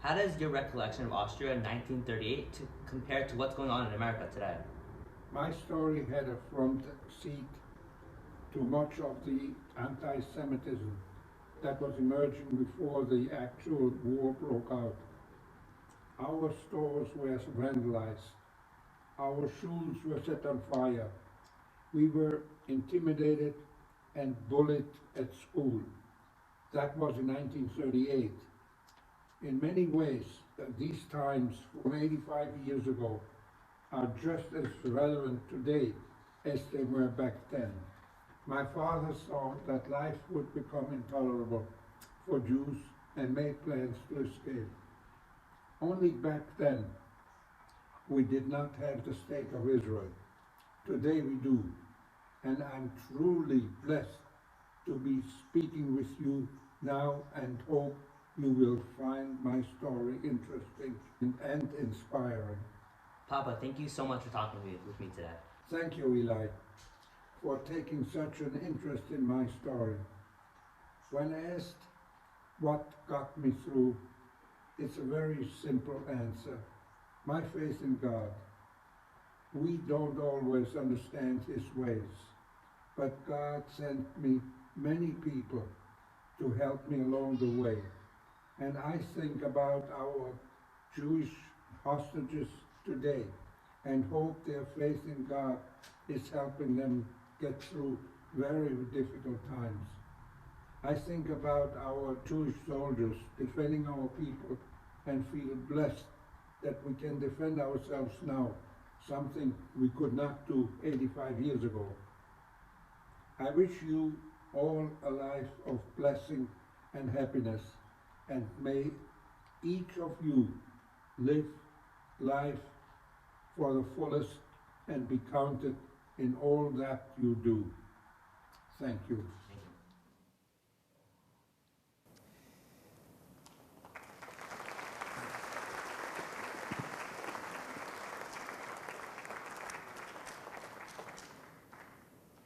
How does your recollection of Austria in 1938 compare to what's going on in America today? My story had a front seat to much of the anti-Semitism that was emerging before the actual war broke out. Our stores were vandalized. Our shuls were set on fire. We were intimidated and bullied at school. That was in 1938. In many ways, these times from 85 years ago are just as relevant today as they were back then. My father saw that life would become intolerable for Jews and made plans to escape. Only back then, we did not have the state of Israel. Today we do, and I'm truly blessed to be speaking with you now and hope you will find my story interesting and inspiring. Papa, thank you so much for talking with me today. Thank you, Eli, for taking such an interest in my story. When asked what got me through, it's a very simple answer. My faith in God. We don't always understand His ways, but God sent me many people to help me along the way. And I think about our Jewish hostages today and hope their faith in God is helping them get through very difficult times. I think about our Jewish soldiers defending our people and feel blessed that we can defend ourselves now, something we could not do 85 years ago. I wish you all a life of blessing and happiness, and may each of you live life for the fullest and be counted in all that you do. Thank you.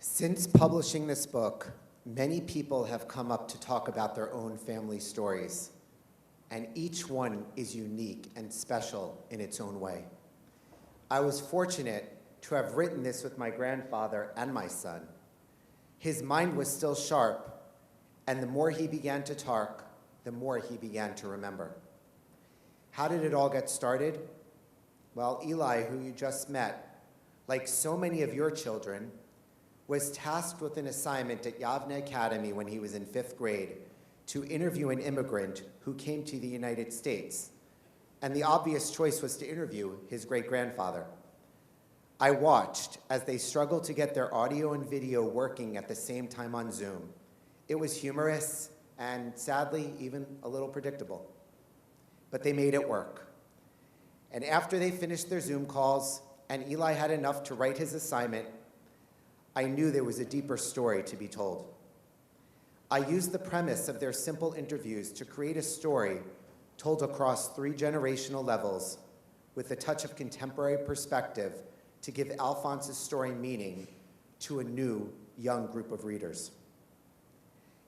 Since publishing this book, many people have come up to talk about their own family stories, and each one is unique and special in its own way. I was fortunate to have written this with my grandfather and my son. His mind was still sharp, and the more he began to talk, the more he began to remember. How did it all get started? Well, Eli, who you just met, like so many of your children, was tasked with an assignment at Yavne Academy when he was in 5th grade to interview an immigrant who came to the United States. And the obvious choice was to interview his great-grandfather. I watched as they struggled to get their audio and video working at the same time on Zoom. It was humorous and, sadly, even a little predictable. But they made it work. And after they finished their Zoom calls and Eli had enough to write his assignment, I knew there was a deeper story to be told. I used the premise of their simple interviews to create a story told across 3 generational levels with a touch of contemporary perspective to give Alphonse's story meaning to a new, young group of readers.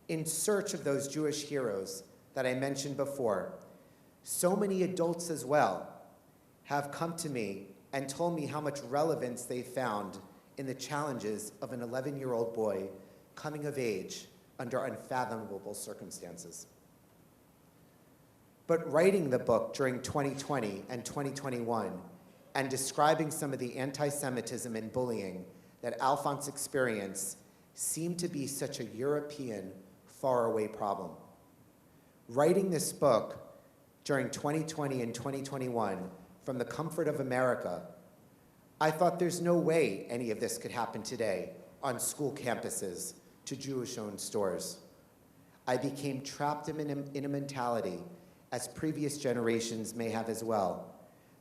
In search of those Jewish heroes that I mentioned before, so many adults as well have come to me and told me how much relevance they found in the challenges of an 11-year-old boy coming of age under unfathomable circumstances. But writing the book during 2020 and 2021 and describing some of the anti-Semitism and bullying that Alphonse experienced seemed to be such a European, faraway problem. Writing this book during 2020 and 2021 from the comfort of America, I thought there's no way any of this could happen today on school campuses to Jewish-owned stores. I became trapped in a mentality, as previous generations may have as well,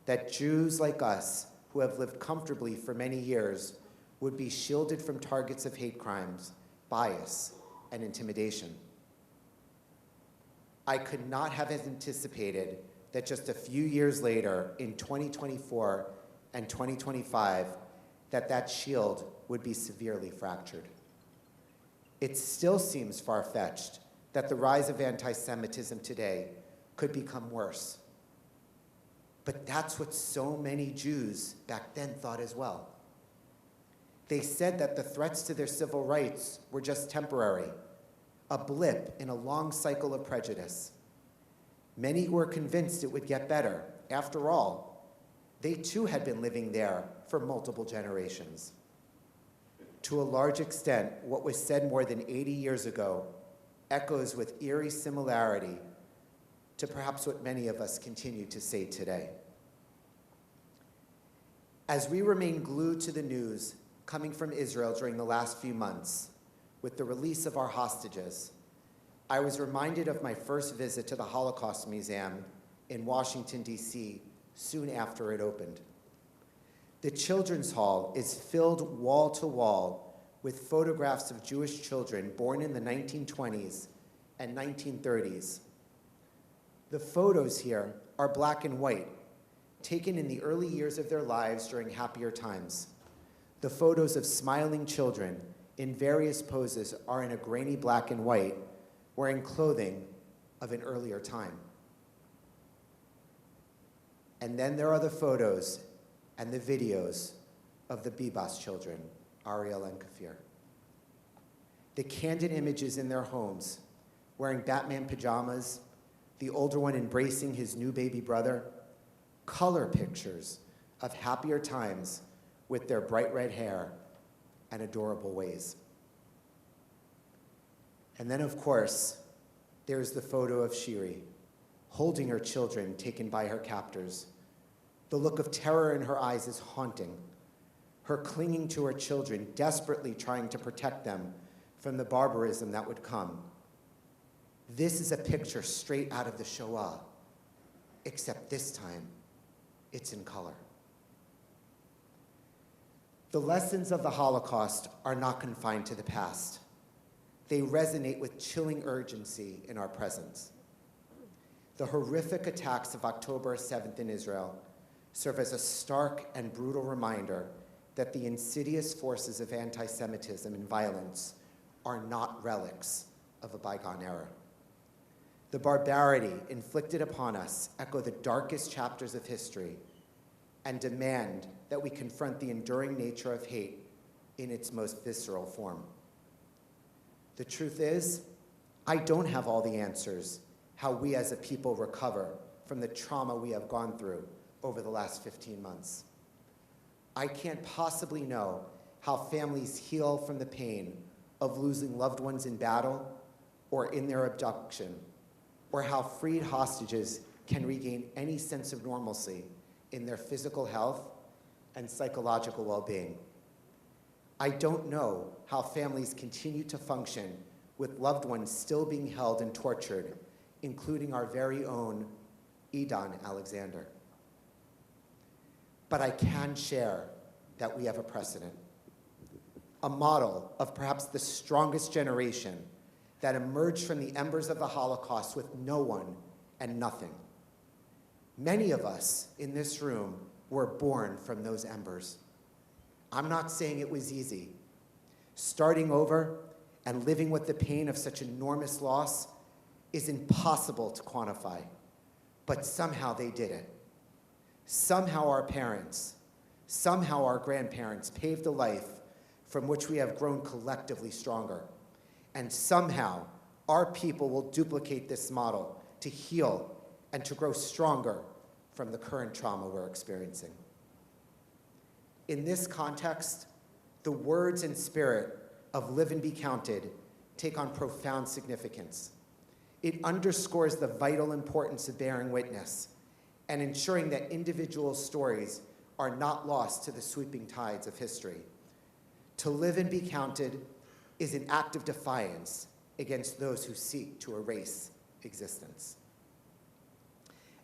that Jews like us, who have lived comfortably for many years, would be shielded from targets of hate crimes, bias, and intimidation. I could not have anticipated that just a few years later, in 2024 and 2025, that shield would be severely fractured. It still seems far-fetched that the rise of anti-Semitism today could become worse. But that's what so many Jews back then thought as well. They said that the threats to their civil rights were just temporary, a blip in a long cycle of prejudice. Many were convinced it would get better. After all, they too had been living there for multiple generations. To a large extent, what was said more than 80 years ago echoes with eerie similarity to perhaps what many of us continue to say today. As we remain glued to the news coming from Israel during the last few months, with the release of our hostages, I was reminded of my first visit to the Holocaust Museum in Washington, D.C., soon after it opened. The Children's Hall is filled wall to wall with photographs of Jewish children born in the 1920s and 1930s. The photos here are black and white, taken in the early years of their lives during happier times. The photos of smiling children in various poses are in a grainy black and white, wearing clothing of an earlier time. And then there are the photos and the videos of the Bibas children, Ariel and Kafir. The candid images in their homes, wearing Batman pajamas, the older one embracing his new baby brother, color pictures of happier times with their bright red hair and adorable ways. And then, of course, there's the photo of Shiri, holding her children taken by her captors. The look of terror in her eyes is haunting. Her clinging to her children, desperately trying to protect them from the barbarism that would come. This is a picture straight out of the Shoah, except this time, it's in color. The lessons of the Holocaust are not confined to the past. They resonate with chilling urgency in our presence. The horrific attacks of October 7th in Israel serve as a stark and brutal reminder that the insidious forces of anti-Semitism and violence are not relics of a bygone era. The barbarity inflicted upon us echo the darkest chapters of history and demand that we confront the enduring nature of hate in its most visceral form. The truth is, I don't have all the answers how we as a people recover from the trauma we have gone through over the last 15 months. I can't possibly know how families heal from the pain of losing loved ones in battle or in their abduction, or how freed hostages can regain any sense of normalcy in their physical health and psychological well-being. I don't know how families continue to function with loved ones still being held and tortured, including our very own Idan Alexander. But I can share that we have a precedent, a model of perhaps the strongest generation that emerged from the embers of the Holocaust with no one and nothing. Many of us in this room were born from those embers. I'm not saying it was easy. Starting over and living with the pain of such enormous loss is impossible to quantify, but somehow they did it. Somehow our parents, somehow our grandparents paved a life from which we have grown collectively stronger. And somehow our people will duplicate this model to heal and to grow stronger from the current trauma we're experiencing. In this context, the words and spirit of Live and Be Counted take on profound significance. It underscores the vital importance of bearing witness and ensuring that individual stories are not lost to the sweeping tides of history. To live and be counted is an act of defiance against those who seek to erase existence.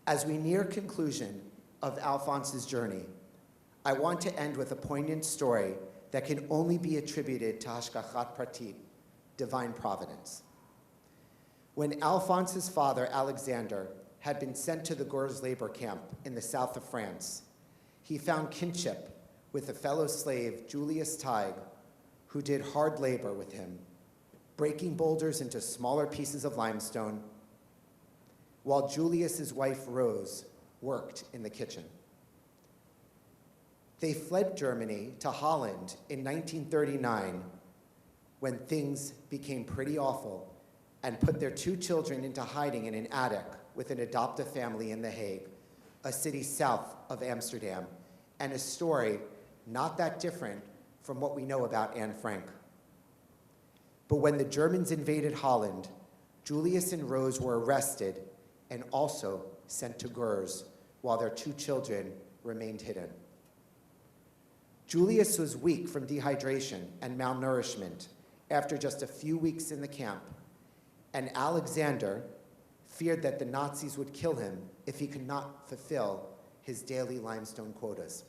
As we near conclusion of Alphonse's journey, I want to end with a poignant story that can only be attributed to Hashgachat Pratit, divine providence. When Alphonse's father, Alexander, had been sent to the Gurs labor camp in the south of France, he found kinship with a fellow slave, Julius Teig, who did hard labor with him, breaking boulders into smaller pieces of limestone, while Julius's wife, Rose, worked in the kitchen. They fled Germany to Holland in 1939 when things became pretty awful and put their 2 children into hiding in an attic with an adoptive family in The Hague, a city south of Amsterdam, and a story not that different from what we know about Anne Frank. But when the Germans invaded Holland, Julius and Rose were arrested and also sent to Gurs while their 2 children remained hidden. Julius was weak from dehydration and malnourishment after just a few weeks in the camp, and Alexander feared that the Nazis would kill him if he could not fulfill his daily limestone quotas.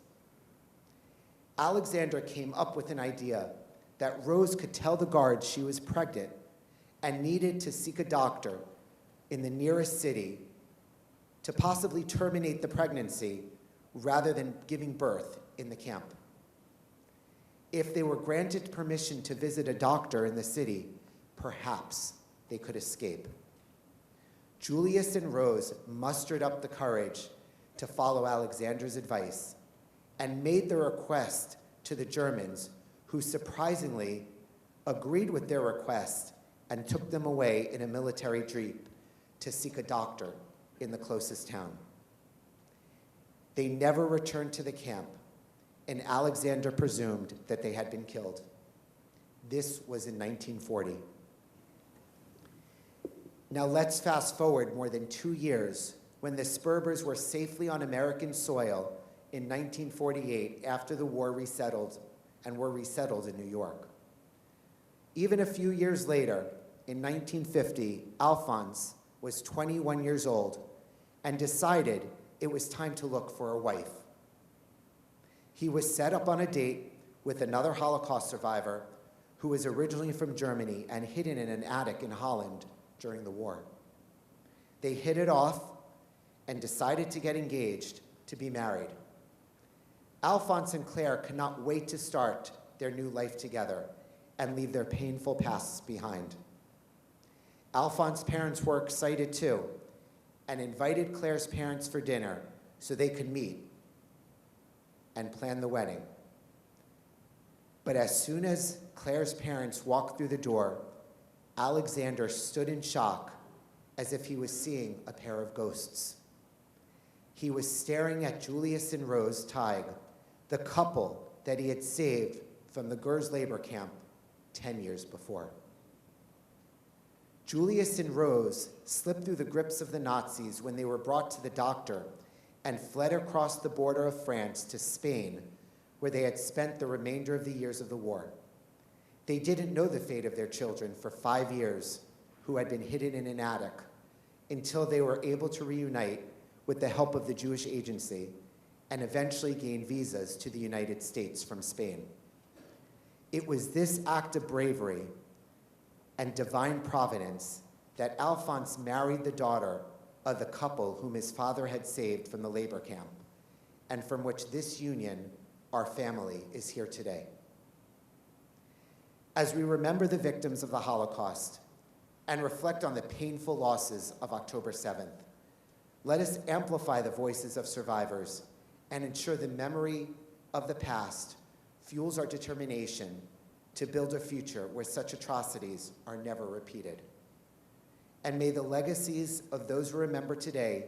Alexander came up with an idea that Rose could tell the guards she was pregnant and needed to seek a doctor in the nearest city to possibly terminate the pregnancy rather than giving birth in the camp. If they were granted permission to visit a doctor in the city, perhaps they could escape. Julius and Rose mustered up the courage to follow Alexander's advice and made the request to the Germans, who surprisingly agreed with their request and took them away in a military jeep to seek a doctor in the closest town. They never returned to the camp, and Alexander presumed that they had been killed. This was in 1940. Now let's fast forward more than 2 years when the Sperber's were safely on American soil in 1948 after the war resettled and were resettled in New York. Even a few years later, in 1950, Alphonse was 21 years old and decided it was time to look for a wife. He was set up on a date with another Holocaust survivor who was originally from Germany and hidden in an attic in Holland during the war. They hit it off and decided to get engaged to be married. Alphonse and Claire could not wait to start their new life together and leave their painful pasts behind. Alphonse's parents were excited too and invited Claire's parents for dinner so they could meet and plan the wedding. But as soon as Claire's parents walked through the door, Alexander stood in shock as if he was seeing a pair of ghosts. He was staring at Julius and Rose Teig, the couple that he had saved from the Gers labor camp 10 years before. Julius and Rose slipped through the grips of the Nazis when they were brought to the doctor and fled across the border of France to Spain, where they had spent the remainder of the years of the war. They didn't know the fate of their children for 5 years, who had been hidden in an attic, until they were able to reunite with the help of the Jewish Agency and eventually gain visas to the United States from Spain. It was this act of bravery and divine providence that Alphonse married the daughter of the couple whom his father had saved from the labor camp, and from which this union, our family, is here today. As we remember the victims of the Holocaust and reflect on the painful losses of October 7th, let us amplify the voices of survivors and ensure the memory of the past fuels our determination to build a future where such atrocities are never repeated. And may the legacies of those we remember today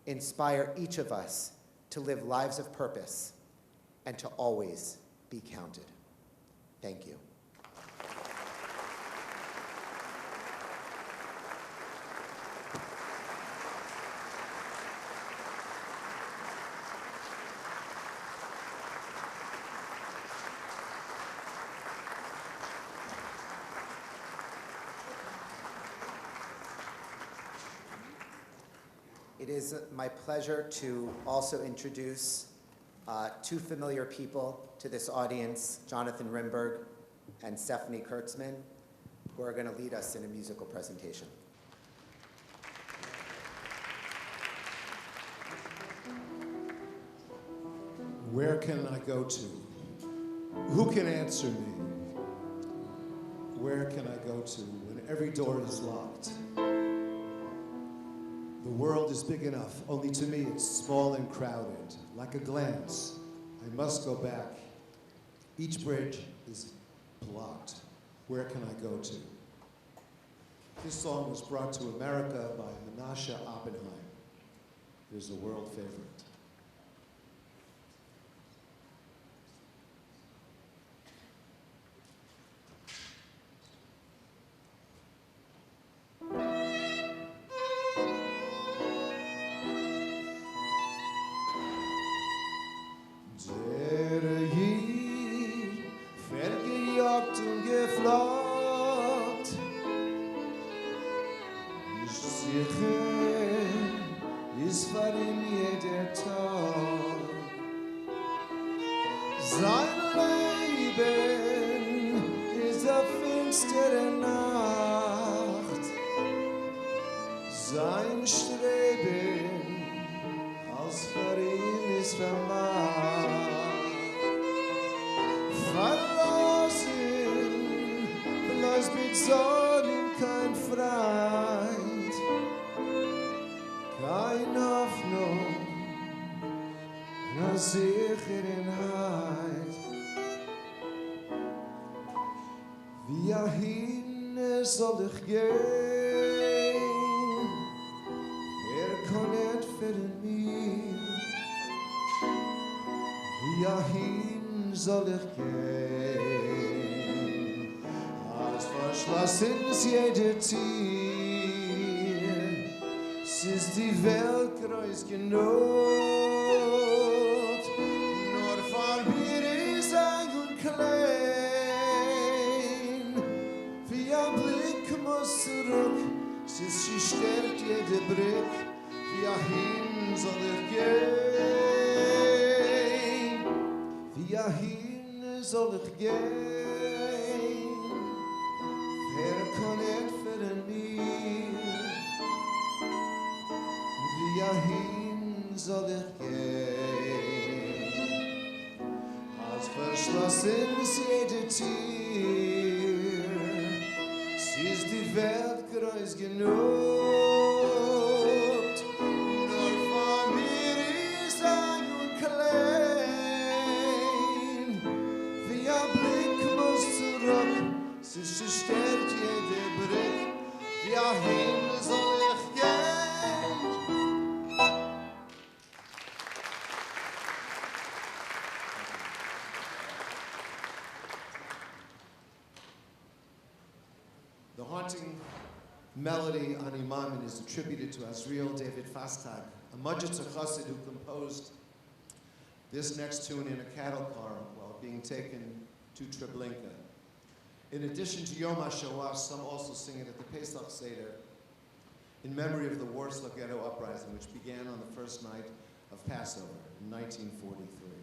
inspire each of us to live lives of purpose and to always be counted. Thank you. It is my pleasure to also introduce two familiar people to this audience, Jonathan Rimberg and Stephanie Kurtzman, who are going to lead us in a musical presentation. Where can I go to? Who can answer me? Where can I go to when every door is locked? The world is big enough, only to me it's small and crowded. Like a glance, I must go back. Each bridge is blocked. Where can I go to? This song was brought to America by Menashe Oppenheim. It is a world favorite. Sein Streben als für ihn ist vermacht. Verlassen, bloß mit Sonnen kein Freund, keine Hoffnung, nur Sicherheit. Wie hin soll ich gehen? Kann nicht für mich. Wohin soll ich gehen? Als verschlossen ist jede Tür. is die Welt groß genug. Nur von mir ist und klein. Wie ein Blick muss zurück, es ist sie stärkt jede Brick. Wie ein Hin soll gehen. Wie ein Hin soll gehen. Wer kann entfernen mir? Wie ein Hin soll gehen. Als verschlossen ist jede Tür. Sie ist die Welt groß genug. Nur von mir ist und klein. Wie ein Blick muss zurück, sie zerstört jede Brick. Wie ein Hin soll ich gehen. The haunting melody on Imamin is attributed to Azriel David Fastag, a Mudjitzer Chassid who composed this next tune in a cattle car while being taken to Treblinka. In addition to Yom HaShoa, some also sing it at the Pesach Seder in memory of the Warsaw Ghetto Uprising, which began on the first night of Passover in 1943.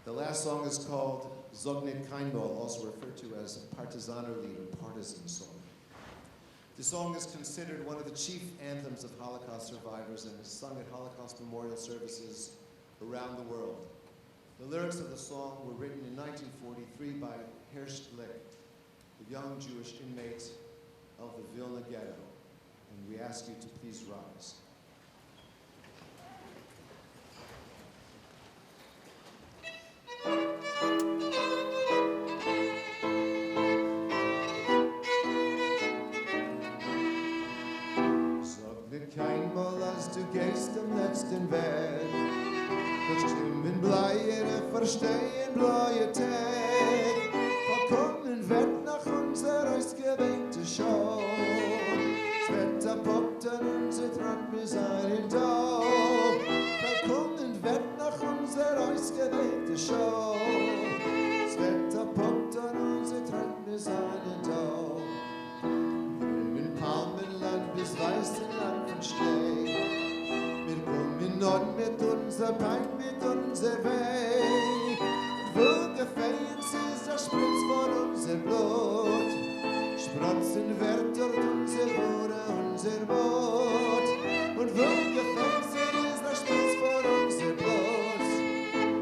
The last song is called Zognit Kainbol, also referred to as Partisanerlied or partisan song. The song is considered one of the chief anthems of Holocaust survivors and is sung at Holocaust memorial services around the world. The lyrics of the song were written in 1943 by Hersh Glick, a young Jewish inmate of the Vilna ghetto. And we ask you to please rise. Sag mir kein Mal, als du gehst am letzten Weg, verstimmen bleiere, verstehen bleie Tag, verkommen wird nach unserer ausgewählte Show. Es wird aboppt an unser Trat bis einen Tag, verkommen wird nach unserer ausgewählte Show. Es wird aboppt an unser Trat bis einen Tag. Palmenland bis Weißenland von Schnee. Wir kommen on mit unser Bein, mit unser Weg. Wo gefällt ist der Spritz von unser Blut. Sprotzen wird dort unser Wurde, unser Boot. Und wo gefällt ist der Spritz von unser Blut.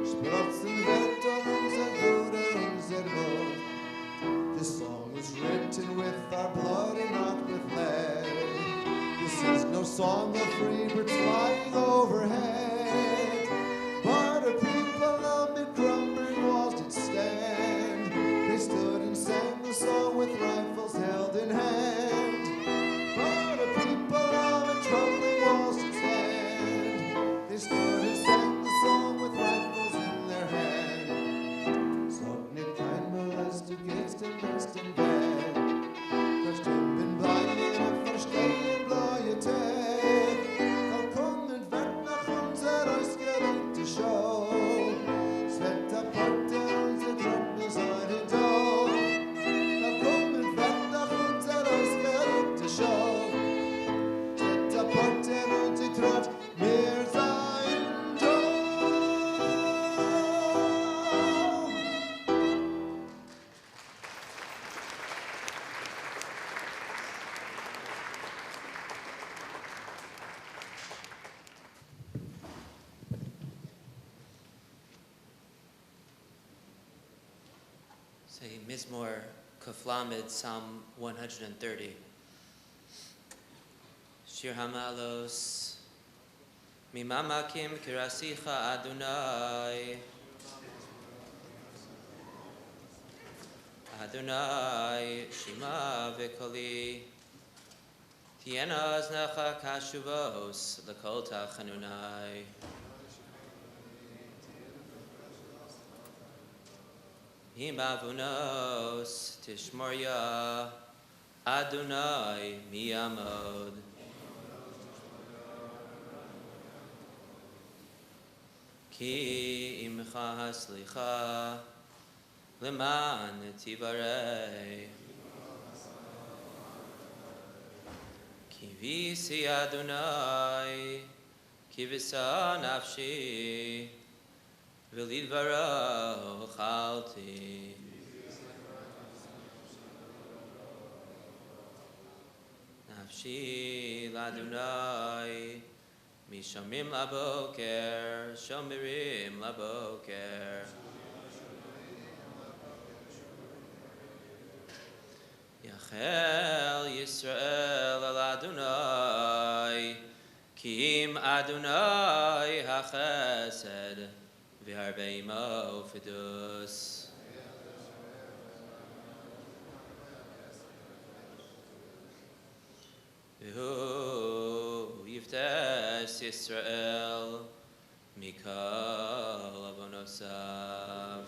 Sprotzen wird dort unser Wurde, unser Boot. This song was written with our blood and not with lead. This is no song of free birds flying overhead, but a people on the crumbling walls did stand. They stood and sang the song with rifles held in hand. But a people on the crumbling walls did stand. They stood and sang the song with rifles in their hand. Sag nicht einmal, als du gehst im letzten Weg, verstimmen bleiben, verstehen bleie Tag, vollkommen wird nach unserer ausgewählten Show. Es wird apart unser Traum bis einen Tag, vollkommen wird nach unserer ausgewählten Show. Es wird apart unser Traum mehr sein Tag. Say Mizmor Kuflamed, Psalm 130. Shir Hamalos, Mimamakim Kirasicha Adonai. Adonai, Shema V'koli. Tiena Aznecha Kashuvos, L'kol Tachanunai. Himavunos Tishmoria Adonai Miyamod. Ki imcha haslicha leman tivarei. Ki visi Adonai ki visa nafshi. V'lidvaro chalti. Nafshi l'Adonai, mishamim laboker, shomirim laboker. Yachel Yisrael al Adonai, ki im Adonai hachesed. V'harbeimo fidus. V'hu yiftes Yisrael mikol avonosav.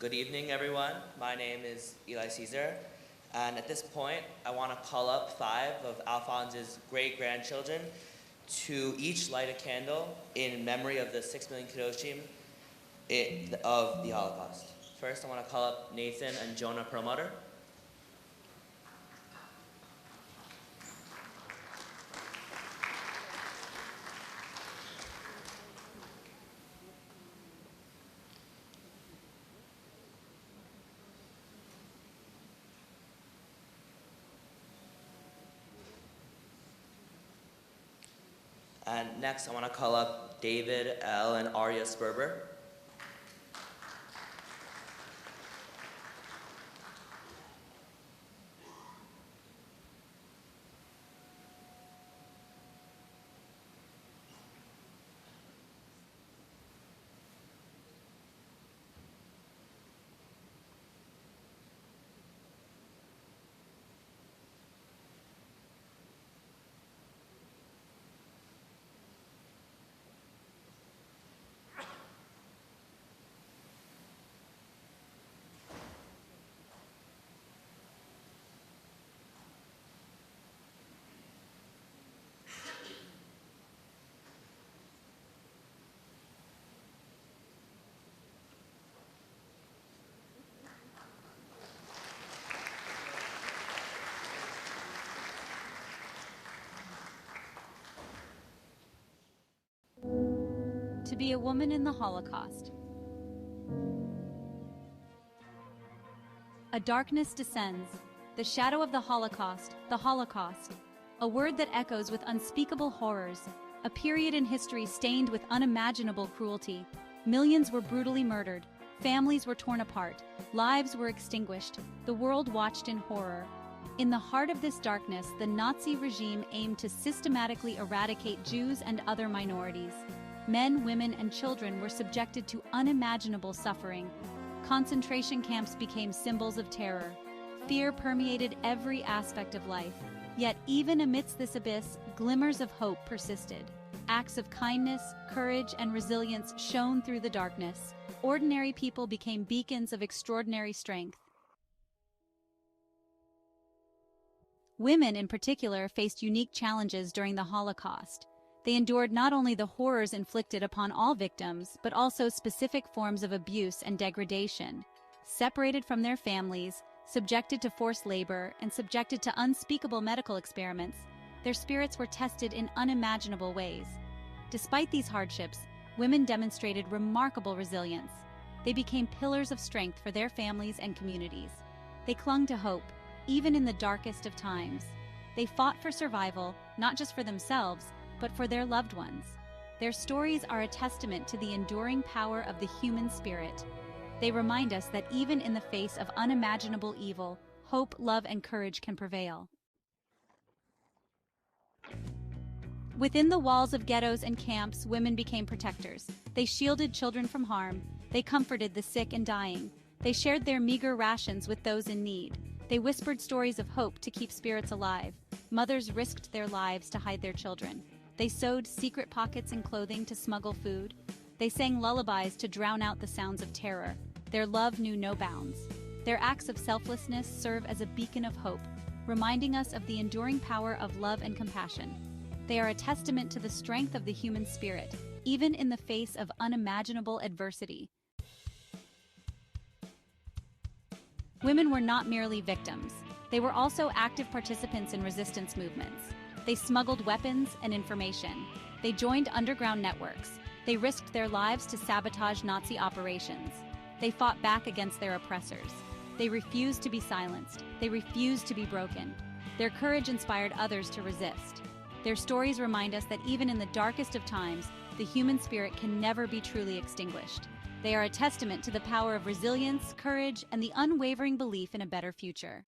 Good evening, everyone. My name is Eli Caesar, And at this point, I want to call up 5 of Alphonse's great-grandchildren to each light a candle in memory of the 6 million Kedoshim of the Holocaust. First, I want to call up Nathan and Jonah Perlmutter. And next, I want to call up David L. and Arya Sperber. To be a woman in the Holocaust. A darkness descends, the shadow of the Holocaust, a word that echoes with unspeakable horrors, a period in history stained with unimaginable cruelty. Millions were brutally murdered, families were torn apart, lives were extinguished, the world watched in horror. In the heart of this darkness, the Nazi regime aimed to systematically eradicate Jews and other minorities. Men, women, and children were subjected to unimaginable suffering. Concentration camps became symbols of terror. Fear permeated every aspect of life. Yet even amidst this abyss, glimmers of hope persisted. Acts of kindness, courage, and resilience shone through the darkness. Ordinary people became beacons of extraordinary strength. Women, in particular, faced unique challenges during the Holocaust. They endured not only the horrors inflicted upon all victims, but also specific forms of abuse and degradation. Separated from their families, subjected to forced labor, and subjected to unspeakable medical experiments, their spirits were tested in unimaginable ways. Despite these hardships, women demonstrated remarkable resilience. They became pillars of strength for their families and communities. They clung to hope, even in the darkest of times. They fought for survival, not just for themselves, but for their loved ones. Their stories are a testament to the enduring power of the human spirit. They remind us that even in the face of unimaginable evil, hope, love, and courage can prevail. Within the walls of ghettos and camps, women became protectors. They shielded children from harm. They comforted the sick and dying. They shared their meager rations with those in need. They whispered stories of hope to keep spirits alive. Mothers risked their lives to hide their children. They sewed secret pockets in clothing to smuggle food. They sang lullabies to drown out the sounds of terror. Their love knew no bounds. Their acts of selflessness serve as a beacon of hope, reminding us of the enduring power of love and compassion. They are a testament to the strength of the human spirit, even in the face of unimaginable adversity. Women were not merely victims. They were also active participants in resistance movements. They smuggled weapons and information. They joined underground networks. They risked their lives to sabotage Nazi operations. They fought back against their oppressors. They refused to be silenced. They refused to be broken. Their courage inspired others to resist. Their stories remind us that even in the darkest of times, the human spirit can never be truly extinguished. They are a testament to the power of resilience, courage, and the unwavering belief in a better future.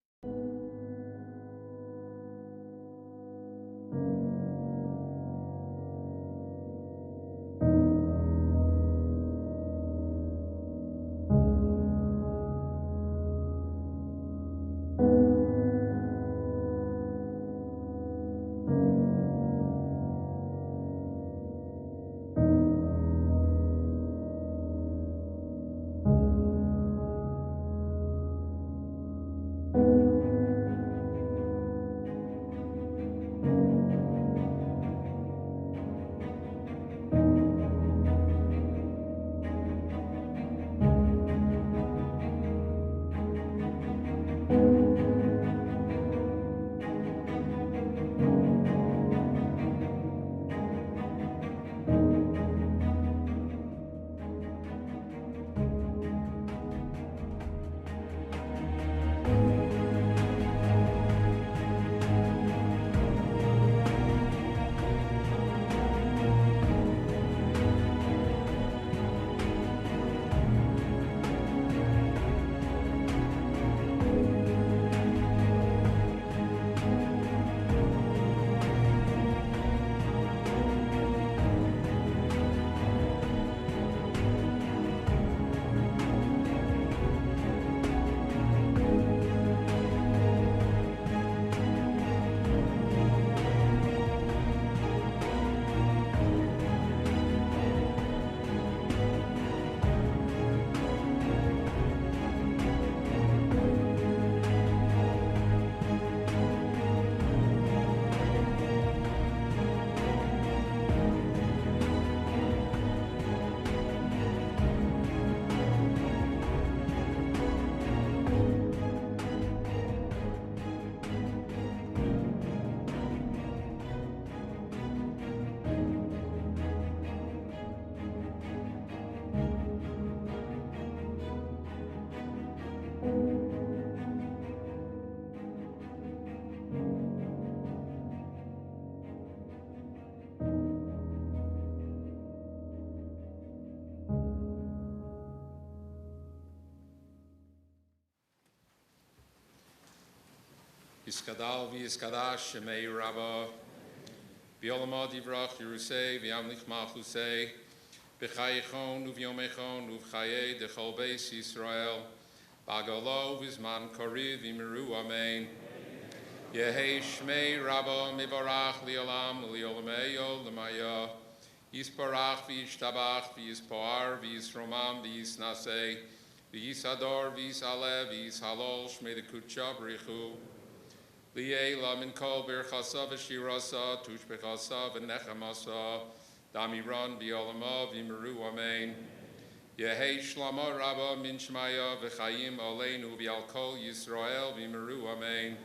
Yiskadal v'yiskadash shemei rabba. V'yolamad yivrach Yerusei v'yamlich malchusei. B'chayechon uv'yomechon uv'chayei dechol beis Yisrael. B'agalo v'zman koriv v'miru amen. Yehei shmei rabba mivarach li'olam li'olameyo l'maya. Yisparach v'yishtabach v'yispoar v'yisromam v'yisnasei. V'yisador v'yisalev v'yishalol shmei dekutcha b'richu. Li'ela min kol birchasa v'shirasa tushbechasa v'nechamasa damiran v'yolama v'miru amen. Yehei shlama rabba min shmaya v'chayim aleinu v'al kol Yisrael v'miru amen.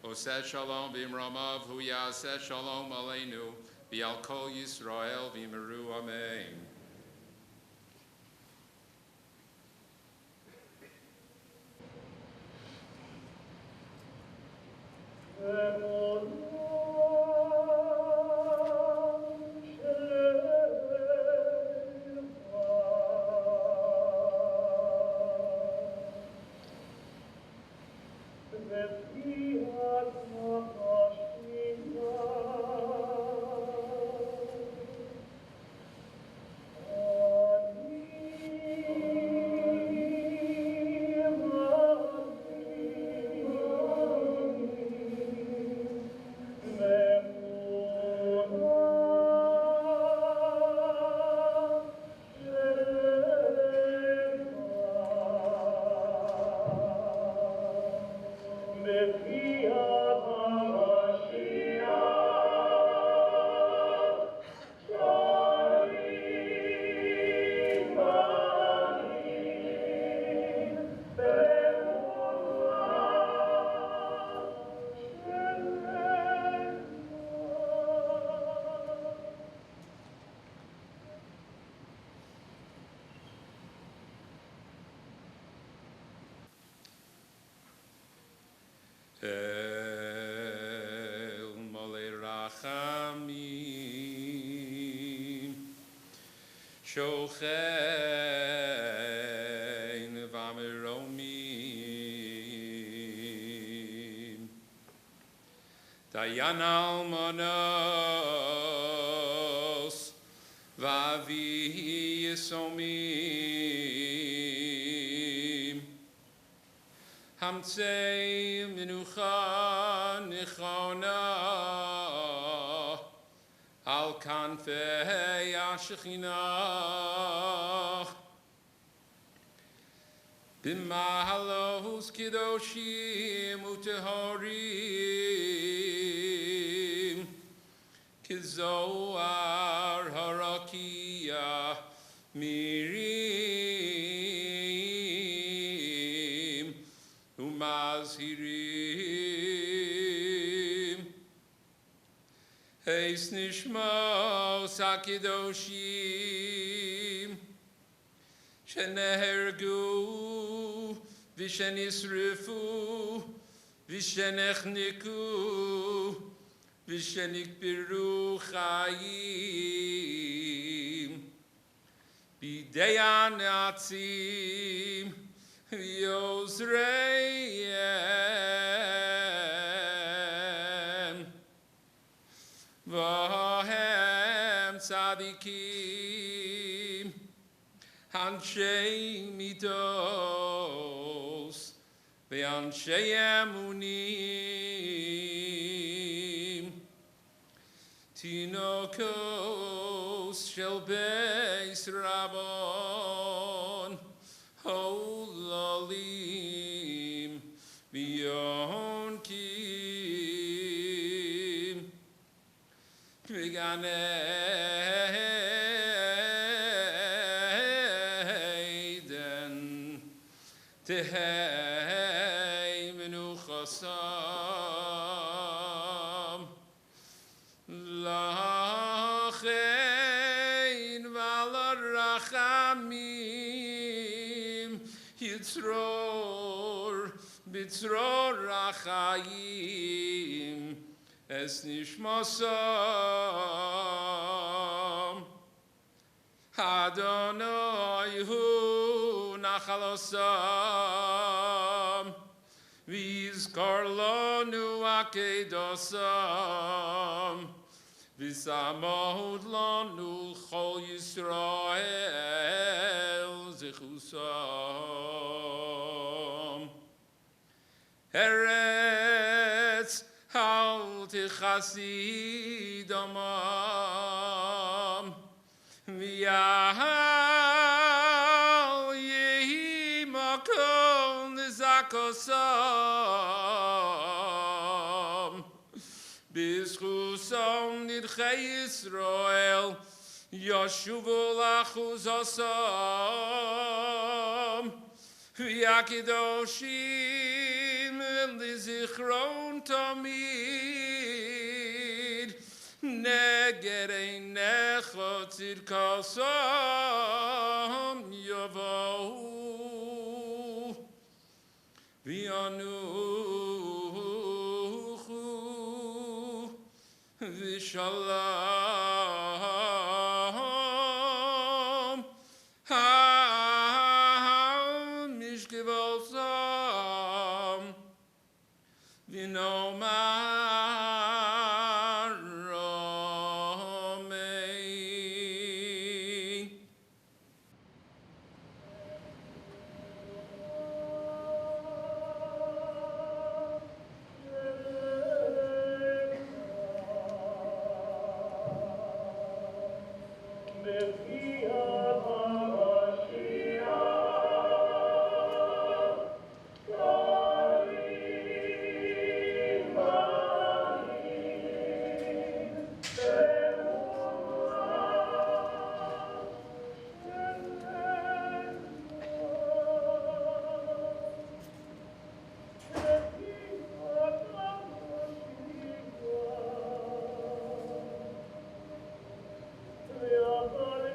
Oseh shalom v'imramav hu yaseh shalom aleinu v'al kol Yisrael v'miru amen. El mole rachamim shochein v'ameromim dayan almanos v'avi yisomim Hamtzei minucha nichona al kanfei ashechinach b'mahalos kidoshim utehorim kizoar harakia mirim umazhirim Eis nishmos hakedoshim shenehergu v'shenisrifu v'shenechniku v'shenikbiru chayim b'dei hanatzim v'yozreihem v'hem tzadikim anshei midos v'anshei emunim tinokos shel beis rabon holalim v'yonkim v'ganeiden tehei menuchasam lachein v'alarachamim yitzror b'tzror rachayim es nishmasam Adonai hu nachalosam v'yiz Vizkor lonu akedosam, V'samod lanu chol Yisrael zichusam. Eretz hal tichasi damam, v'yahal yehi makom nizakosam. B'zchusam nidchei Yisrael, yashuvu lachuzasam, v'yakedoshim lizichron tamid, neged einecha tzidkasam yavohu, v'yanuchu v'shalom ha-mishkevolsam v'nomar amen.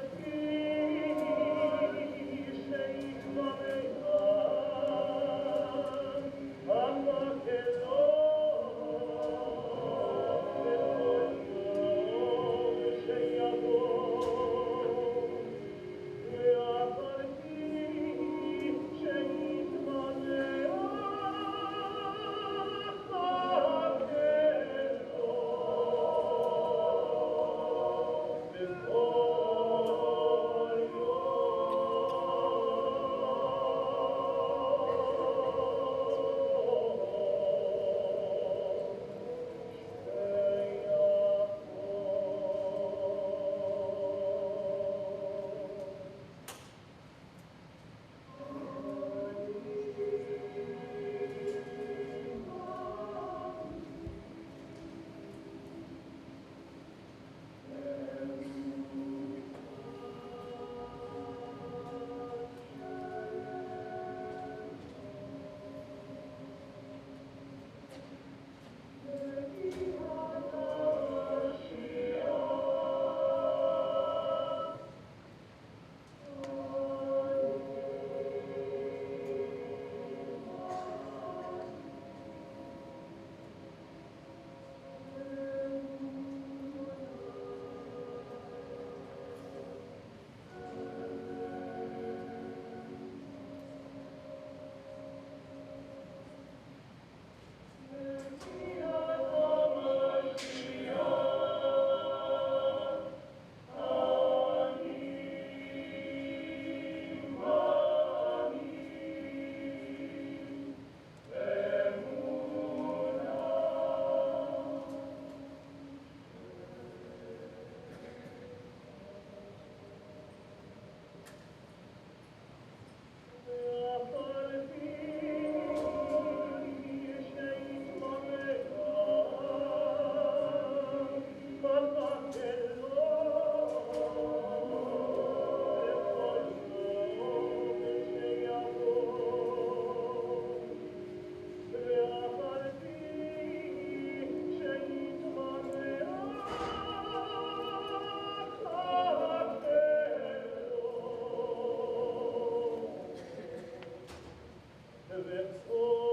Let's go.